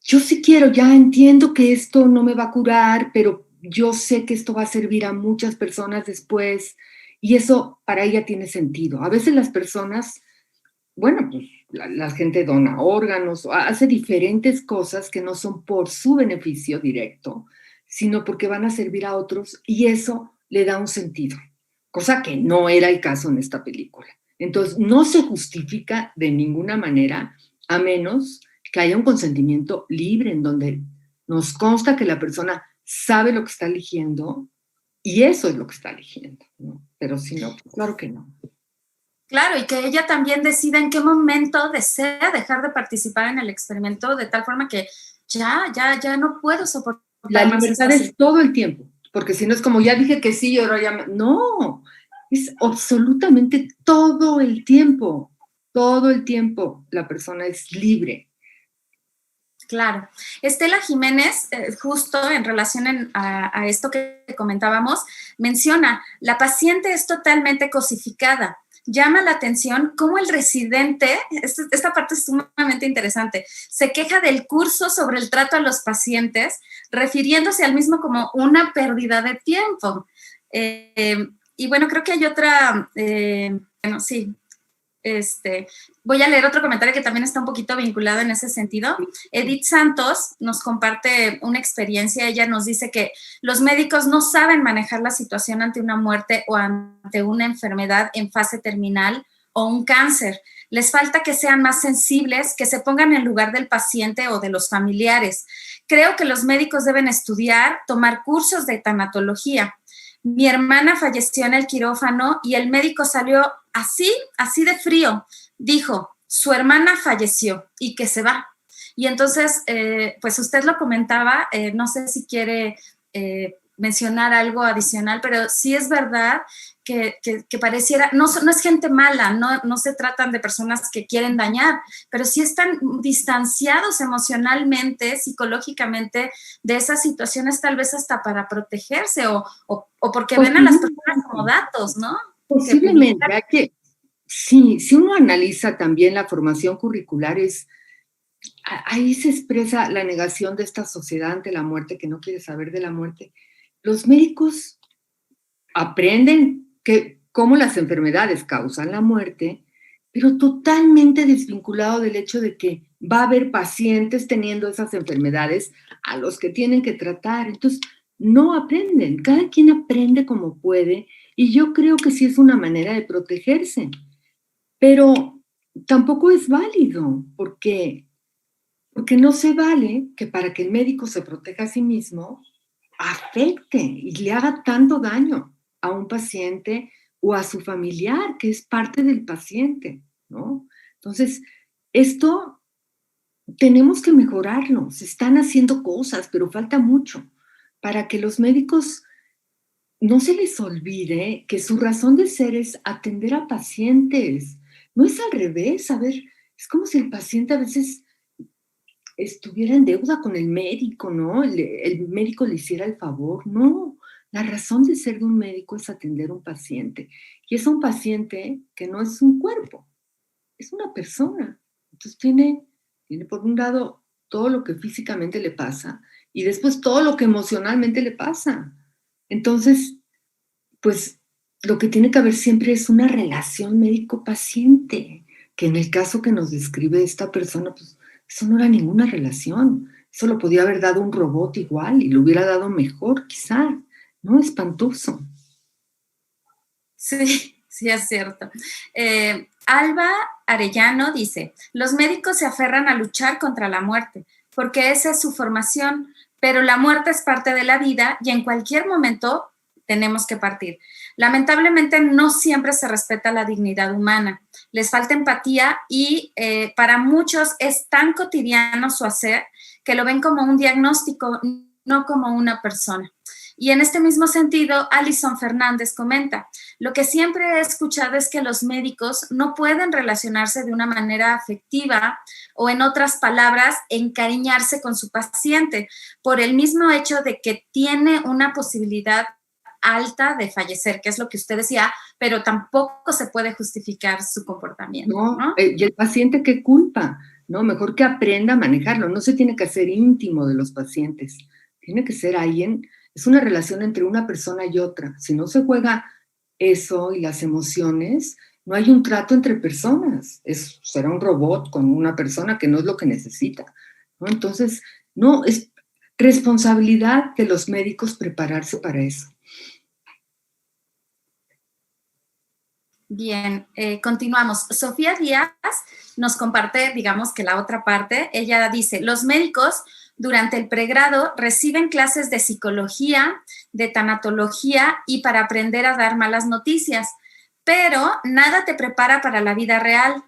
yo sí quiero, ya entiendo que esto no me va a curar, pero yo sé que esto va a servir a muchas personas después y eso para ella tiene sentido. A veces las personas, bueno, pues la gente dona órganos, hace diferentes cosas que no son por su beneficio directo, sino porque van a servir a otros y eso le da un sentido, cosa que no era el caso en esta película. Entonces, no se justifica de ninguna manera, a menos que haya un consentimiento libre en donde nos consta que la persona sabe lo que está eligiendo y eso es lo que está eligiendo, ¿no? Pero si no, claro que no. Claro, y que ella también decida en qué momento desea dejar de participar en el experimento, de tal forma que ya no puedo soportar la libertad es todo el tiempo, porque si no es como, ya dije que sí y ahora ya... No, es absolutamente todo el tiempo la persona es libre. Claro. Estela Jiménez, justo en relación a esto que comentábamos, menciona, la paciente es totalmente cosificada. Llama la atención cómo el residente, esta parte es sumamente interesante, se queja del curso sobre el trato a los pacientes, refiriéndose al mismo como una pérdida de tiempo. Y bueno, creo que hay otra, bueno, sí, voy a leer otro comentario que también está un poquito vinculado en ese sentido. Edith Santos nos comparte una experiencia. Ella nos dice que los médicos no saben manejar la situación ante una muerte o ante una enfermedad en fase terminal o un cáncer. Les falta que sean más sensibles, que se pongan en lugar del paciente o de los familiares. Creo que los médicos deben estudiar, tomar cursos de tanatología. Mi hermana falleció en el quirófano y el médico salió así de frío. Dijo, su hermana falleció y que se va. Y entonces, pues usted lo comentaba, no sé si quiere mencionar algo adicional, pero sí es verdad que pareciera, no es gente mala, no se tratan de personas que quieren dañar, pero sí están distanciados emocionalmente, psicológicamente de esas situaciones, tal vez hasta para protegerse o porque ven a las personas como datos, ¿no? Posiblemente, si uno analiza también la formación curricular, ahí se expresa la negación de esta sociedad ante la muerte, que no quiere saber de la muerte. Los médicos aprenden cómo las enfermedades causan la muerte pero totalmente desvinculado del hecho de que va a haber pacientes teniendo esas enfermedades a los que tienen que tratar. Entonces, no aprenden, cada quien aprende como puede, y yo creo que sí es una manera de protegerse, pero tampoco es válido, porque no se vale que para que el médico se proteja a sí mismo, afecte y le haga tanto daño a un paciente o a su familiar, que es parte del paciente, ¿no? Entonces, esto tenemos que mejorarlo. Se están haciendo cosas, pero falta mucho para que los médicos no se les olvide que su razón de ser es atender a pacientes. No es al revés, a ver, es como si el paciente a veces estuviera en deuda con el médico, ¿no? El médico le hiciera el favor. No, la razón de ser de un médico es atender a un paciente. Y es un paciente que no es un cuerpo, es una persona. Entonces tiene por un lado todo lo que físicamente le pasa y después todo lo que emocionalmente le pasa. Entonces, pues lo que tiene que haber siempre es una relación médico-paciente, que en el caso que nos describe esta persona, pues eso no era ninguna relación. Eso lo podía haber dado un robot igual y lo hubiera dado mejor, quizá. ¿No? Espantoso. Sí, sí es cierto. Alba Arellano dice, los médicos se aferran a luchar contra la muerte, porque esa es su formación, pero la muerte es parte de la vida y en cualquier momento tenemos que partir. Lamentablemente no siempre se respeta la dignidad humana, les falta empatía y para muchos es tan cotidiano su hacer que lo ven como un diagnóstico, no como una persona. Y en este mismo sentido, Alison Fernández comenta, lo que siempre he escuchado es que los médicos no pueden relacionarse de una manera afectiva o, en otras palabras, encariñarse con su paciente por el mismo hecho de que tiene una posibilidad alta de fallecer, que es lo que usted decía, pero tampoco se puede justificar su comportamiento. ¿No? Y el paciente, ¿qué culpa? ¿No? Mejor que aprenda a manejarlo. No se tiene que hacer íntimo de los pacientes. Tiene que ser alguien, es una relación entre una persona y otra. Si no se juega eso y las emociones, no hay un trato entre personas. Será un robot con una persona que no es lo que necesita, ¿no? Entonces, no, es responsabilidad de los médicos prepararse para eso. Bien, continuamos. Sofía Díaz nos comparte, digamos que la otra parte. Ella dice, los médicos durante el pregrado reciben clases de psicología, de tanatología y para aprender a dar malas noticias, pero nada te prepara para la vida real.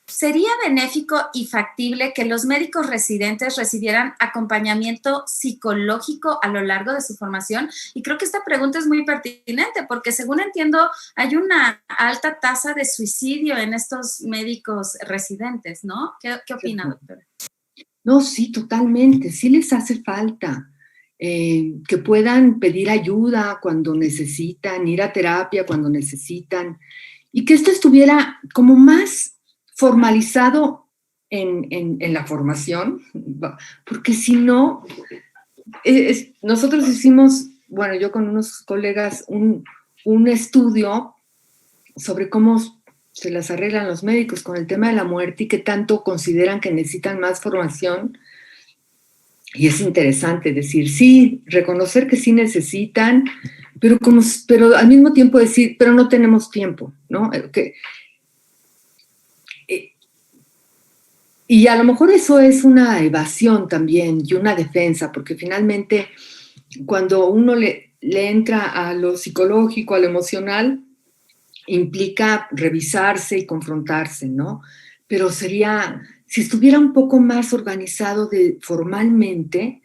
¿Sería benéfico y factible que los médicos residentes recibieran acompañamiento psicológico a lo largo de su formación? Y creo que esta pregunta es muy pertinente porque, según entiendo, hay una alta tasa de suicidio en estos médicos residentes, ¿no? ¿Qué opina, doctora? No, sí, totalmente. Sí les hace falta que puedan pedir ayuda cuando necesitan, ir a terapia cuando necesitan, y que esto estuviera como más formalizado en la formación, porque si no, nosotros hicimos, bueno, yo con unos colegas, un estudio sobre cómo se las arreglan los médicos con el tema de la muerte y qué tanto consideran que necesitan más formación. Y es interesante decir, sí, reconocer que sí necesitan, pero al mismo tiempo decir, pero no tenemos tiempo, ¿no? Y a lo mejor eso es una evasión también y una defensa, porque finalmente cuando uno le entra a lo psicológico, a lo emocional, implica revisarse y confrontarse, ¿no? Pero sería, si estuviera un poco más organizado formalmente,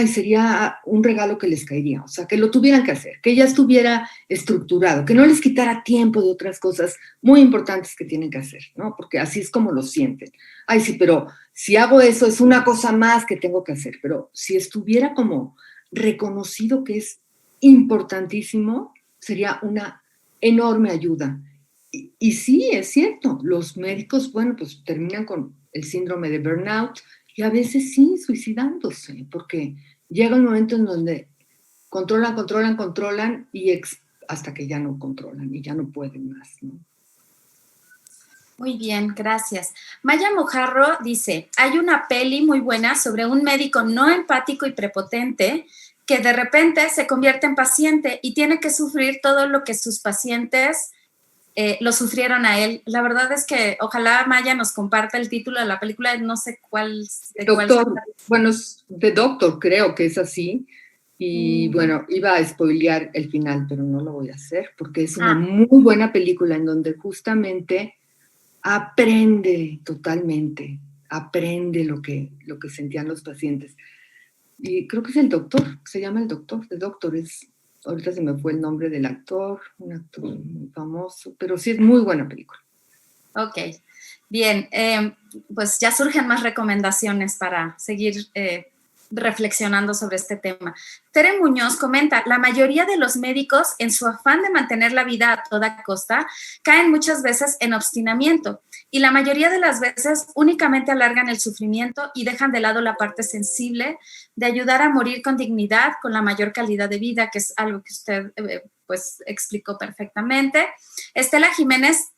sería un regalo que les caería, o sea, que lo tuvieran que hacer, que ya estuviera estructurado, que no les quitara tiempo de otras cosas muy importantes que tienen que hacer, ¿no? Porque así es como lo sienten. Sí, pero si hago eso es una cosa más que tengo que hacer, pero si estuviera como reconocido que es importantísimo, sería una enorme ayuda. Y sí, es cierto, los médicos, bueno, pues terminan con el síndrome de burnout y a veces sí suicidándose, porque llega un momento en donde controlan y hasta que ya no controlan y ya no pueden más, ¿no? Muy bien, gracias. Maya Mojarro dice, hay una peli muy buena sobre un médico no empático y prepotente que de repente se convierte en paciente y tiene que sufrir todo lo que sus pacientes lo sufrieron a él. La verdad es que ojalá Maya nos comparta el título de la película, no sé cuál. Doctor, bueno, es The Doctor, creo que es así. Y bueno, iba a spoilear el final, pero no lo voy a hacer porque es una muy buena película en donde justamente aprende totalmente, aprende lo que sentían los pacientes. Y creo que es el doctor, se llama el doctor, The Doctor, ahorita se me fue el nombre del actor, un actor muy famoso, pero sí es muy buena película. Ok, bien, pues ya surgen más recomendaciones para seguir reflexionando sobre este tema. Tere Muñoz comenta, la mayoría de los médicos, en su afán de mantener la vida a toda costa, caen muchas veces en obstinamiento y la mayoría de las veces únicamente alargan el sufrimiento y dejan de lado la parte sensible de ayudar a morir con dignidad, con la mayor calidad de vida, que es algo que usted pues explicó perfectamente. Estela Jiménez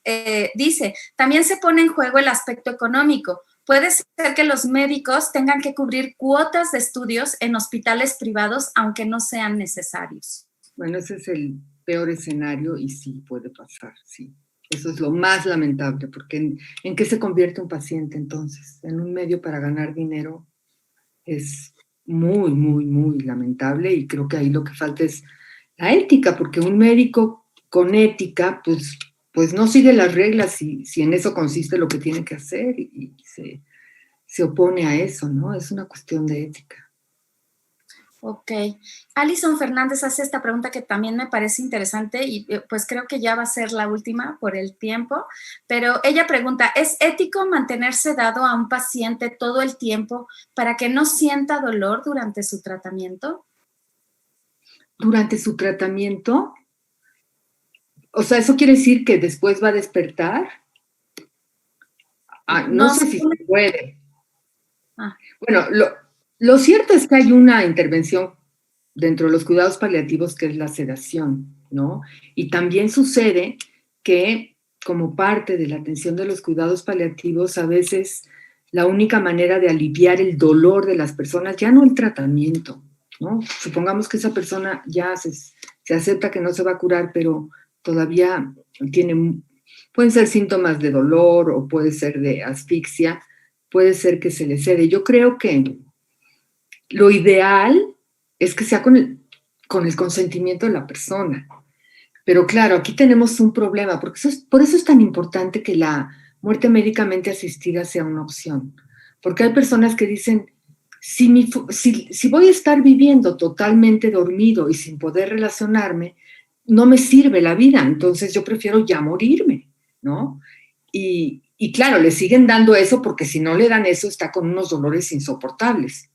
dice, también se pone en juego el aspecto económico. Puede ser que los médicos tengan que cubrir cuotas de estudios en hospitales privados, aunque no sean necesarios. Bueno, ese es el peor escenario y sí puede pasar, sí. Eso es lo más lamentable, porque ¿en qué se convierte un paciente entonces? En un medio para ganar dinero. Es muy, muy, muy lamentable y creo que ahí lo que falta es la ética, porque un médico con ética, pues no sigue las reglas si en eso consiste lo que tiene que hacer y se opone a eso, ¿no? Es una cuestión de ética. Ok. Alison Fernández hace esta pregunta que también me parece interesante y pues creo que ya va a ser la última por el tiempo, pero ella pregunta, ¿es ético mantener sedado a un paciente todo el tiempo para que no sienta dolor durante su tratamiento? Durante su tratamiento, o sea, ¿eso quiere decir que después va a despertar? No sé si se puede. Bueno, lo cierto es que hay una intervención dentro de los cuidados paliativos que es la sedación, ¿no? Y también sucede que como parte de la atención de los cuidados paliativos, a veces la única manera de aliviar el dolor de las personas, ya no el tratamiento, ¿no? Supongamos que esa persona ya se acepta que no se va a curar, pero todavía pueden ser síntomas de dolor o puede ser de asfixia, puede ser que se le cede. Yo creo que lo ideal es que sea con el consentimiento de la persona. Pero claro, aquí tenemos un problema, porque por eso es tan importante que la muerte médicamente asistida sea una opción. Porque hay personas que dicen, si voy a estar viviendo totalmente dormido y sin poder relacionarme, no me sirve la vida, entonces yo prefiero ya morirme, ¿no? Y claro, le siguen dando eso porque si no le dan eso está con unos dolores insoportables.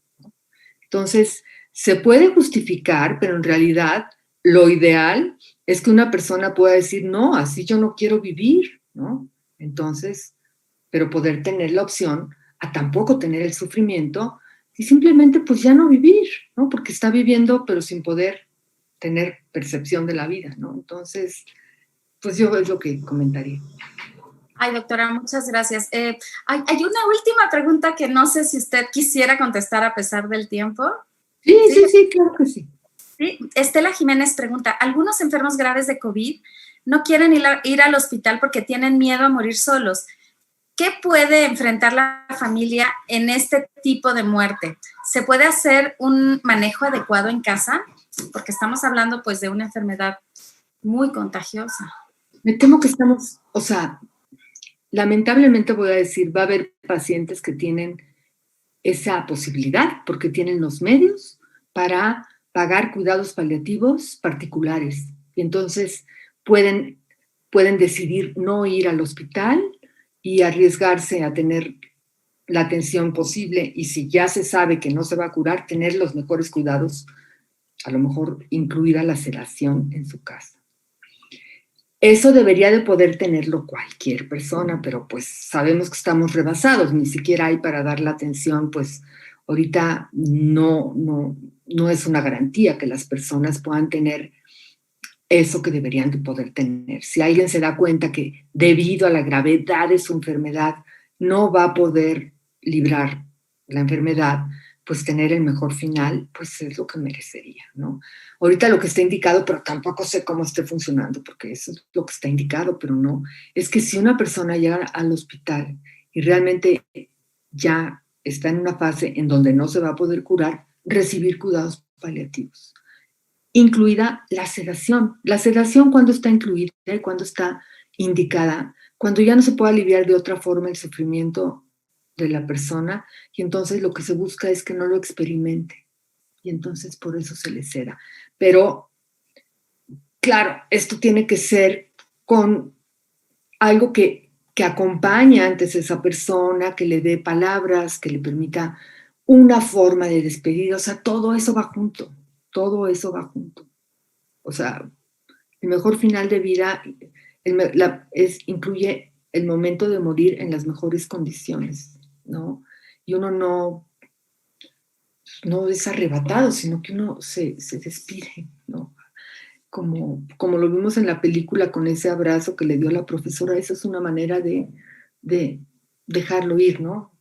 Entonces, se puede justificar, pero en realidad lo ideal es que una persona pueda decir, no, así yo no quiero vivir, ¿no? Entonces, pero poder tener la opción a tampoco tener el sufrimiento y simplemente pues ya no vivir, ¿no? Porque está viviendo pero sin poder tener percepción de la vida, ¿no? Entonces, pues yo es lo que comentaría. Ay, doctora, muchas gracias. Hay una última pregunta que no sé si usted quisiera contestar a pesar del tiempo. Sí, claro que sí. Sí. Estela Jiménez pregunta, ¿algunos enfermos graves de COVID no quieren ir al hospital porque tienen miedo a morir solos? ¿Qué puede enfrentar la familia en este tipo de muerte? ¿Se puede hacer un manejo adecuado en casa? Porque estamos hablando pues de una enfermedad muy contagiosa. Me temo que estamos, o sea, lamentablemente voy a decir, va a haber pacientes que tienen esa posibilidad porque tienen los medios para pagar cuidados paliativos particulares. Y entonces pueden decidir no ir al hospital y arriesgarse a tener la atención posible y si ya se sabe que no se va a curar, tener los mejores cuidados, a lo mejor incluida la sedación en su casa. Eso debería de poder tenerlo cualquier persona, pero pues sabemos que estamos rebasados, ni siquiera hay para dar la atención, pues ahorita no es una garantía que las personas puedan tener eso que deberían de poder tener. Si alguien se da cuenta que debido a la gravedad de su enfermedad no va a poder librar la enfermedad, pues tener el mejor final, pues es lo que merecería, ¿no? Ahorita lo que está indicado, pero tampoco sé cómo esté funcionando, porque eso es lo que está indicado, pero no, es que si una persona llega al hospital y realmente ya está en una fase en donde no se va a poder curar, recibir cuidados paliativos, incluida la sedación. La sedación, cuando está incluida y cuando está indicada, cuando ya no se puede aliviar de otra forma el sufrimiento de la persona, y entonces lo que se busca es que no lo experimente, y entonces por eso se le seda. Pero, claro, esto tiene que ser con algo que acompañe antes a esa persona, que le dé palabras, que le permita una forma de despedir. O sea, todo eso va junto, todo eso va junto. O sea, el mejor final de vida incluye el momento de morir en las mejores condiciones, ¿no? Y uno no es arrebatado, sino que uno se despide, ¿no? Como lo vimos en la película con ese abrazo que le dio la profesora. Eso es una manera de dejarlo ir, ¿no?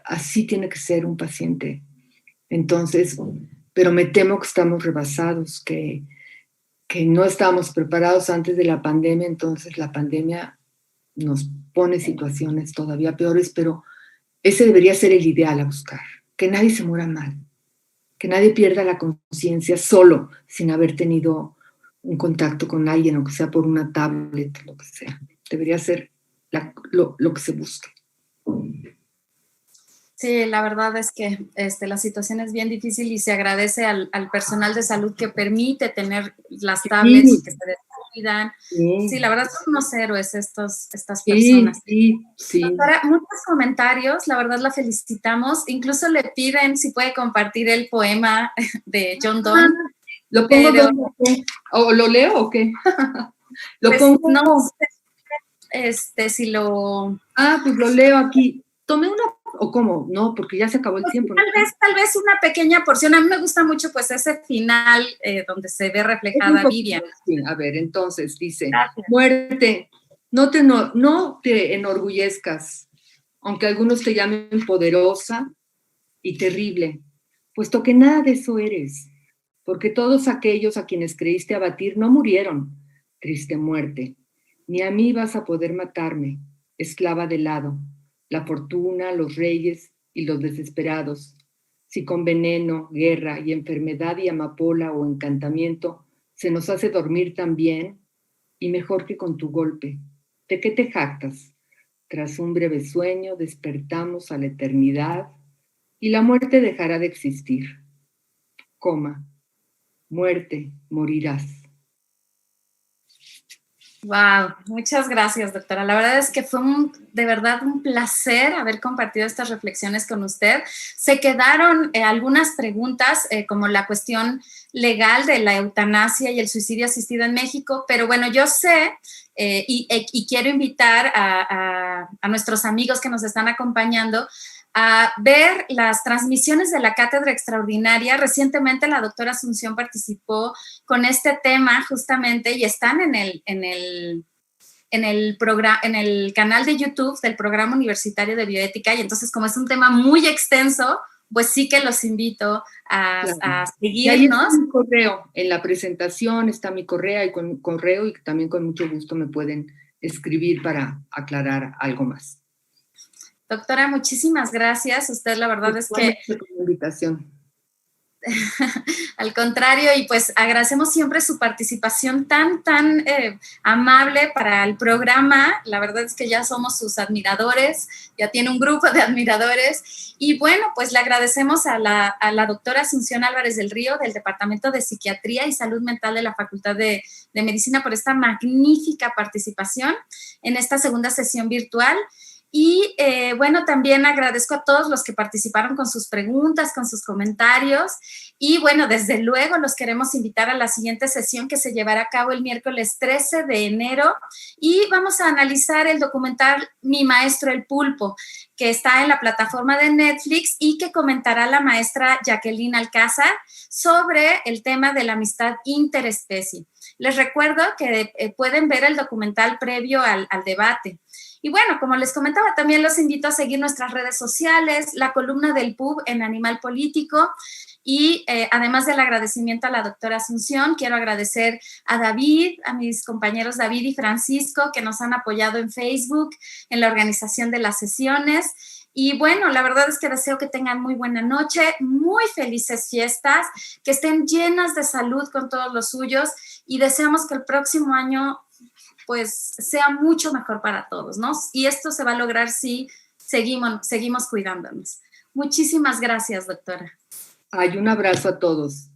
Así tiene que ser un paciente. Entonces, pero me temo que estamos rebasados, que no estábamos preparados antes de la pandemia, entonces la pandemia nos pone situaciones todavía peores, pero ese debería ser el ideal a buscar, que nadie se muera mal, que nadie pierda la conciencia solo, sin haber tenido un contacto con alguien, aunque sea por una tablet, lo que sea. Debería ser lo que se busque. Sí, la verdad es que la situación es bien difícil y se agradece al personal de salud que permite tener las tablets y que se descuidan. Sí, la verdad son unos héroes estas personas. Sí. Doctora, muchos comentarios, la verdad la felicitamos. Incluso le piden si puede compartir el poema de John Donne. ¿Lo pongo o lo leo o qué? Lo pues, pongo. No sé, si lo... Pues lo leo aquí. Tomé una, o cómo, no, porque ya se acabó el tiempo. Tal vez una pequeña porción. A mí me gusta mucho pues ese final donde se ve reflejada Vivian. Sí, a ver, entonces dice, Gracias. Muerte, no te enorgullezcas, aunque algunos te llamen poderosa y terrible, puesto que nada de eso eres, porque todos aquellos a quienes creíste abatir no murieron, triste muerte, ni a mí vas a poder matarme, esclava del hado, la fortuna, los reyes y los desesperados. Si con veneno, guerra y enfermedad y amapola o encantamiento se nos hace dormir tan bien y mejor que con tu golpe, ¿de qué te jactas? Tras un breve sueño despertamos a la eternidad y la muerte dejará de existir. Muerte, morirás. Wow, muchas gracias, doctora. La verdad es que fue de verdad un placer haber compartido estas reflexiones con usted. Se quedaron algunas preguntas, como la cuestión legal de la eutanasia y el suicidio asistido en México, pero bueno, yo sé y quiero invitar a nuestros amigos que nos están acompañando a ver las transmisiones de la Cátedra Extraordinaria. Recientemente la doctora Asunción participó con este tema justamente y están en el canal de YouTube del Programa Universitario de Bioética, y entonces como es un tema muy extenso, pues sí que los invito a seguirnos. Y ahí está mi correo, en la presentación está mi correo y también con mucho gusto me pueden escribir para aclarar algo más. Doctora, muchísimas gracias. Usted la verdad es que... invitación. Al contrario, y pues agradecemos siempre su participación tan amable para el programa. La verdad es que ya somos sus admiradores, ya tiene un grupo de admiradores. Y bueno, pues le agradecemos a la doctora Asunción Álvarez del Río del Departamento de Psiquiatría y Salud Mental de la Facultad de Medicina por esta magnífica participación en esta segunda sesión virtual. Y bueno, también agradezco a todos los que participaron con sus preguntas, con sus comentarios. Y bueno, desde luego los queremos invitar a la siguiente sesión que se llevará a cabo el miércoles 13 de enero. Y vamos a analizar el documental Mi Maestro el Pulpo, que está en la plataforma de Netflix y que comentará la maestra Jacqueline Alcázar sobre el tema de la amistad interespecie. Les recuerdo que pueden ver el documental previo al debate. Y bueno, como les comentaba, también los invito a seguir nuestras redes sociales, la columna del PUB en Animal Político. Y además del agradecimiento a la doctora Asunción, quiero agradecer a David, a mis compañeros David y Francisco, que nos han apoyado en Facebook, en la organización de las sesiones. Y bueno, la verdad es que deseo que tengan muy buena noche, muy felices fiestas, que estén llenas de salud con todos los suyos y deseamos que el próximo año pues sea mucho mejor para todos, ¿no? Y esto se va a lograr si seguimos cuidándonos. Muchísimas gracias, doctora. Hay un abrazo a todos.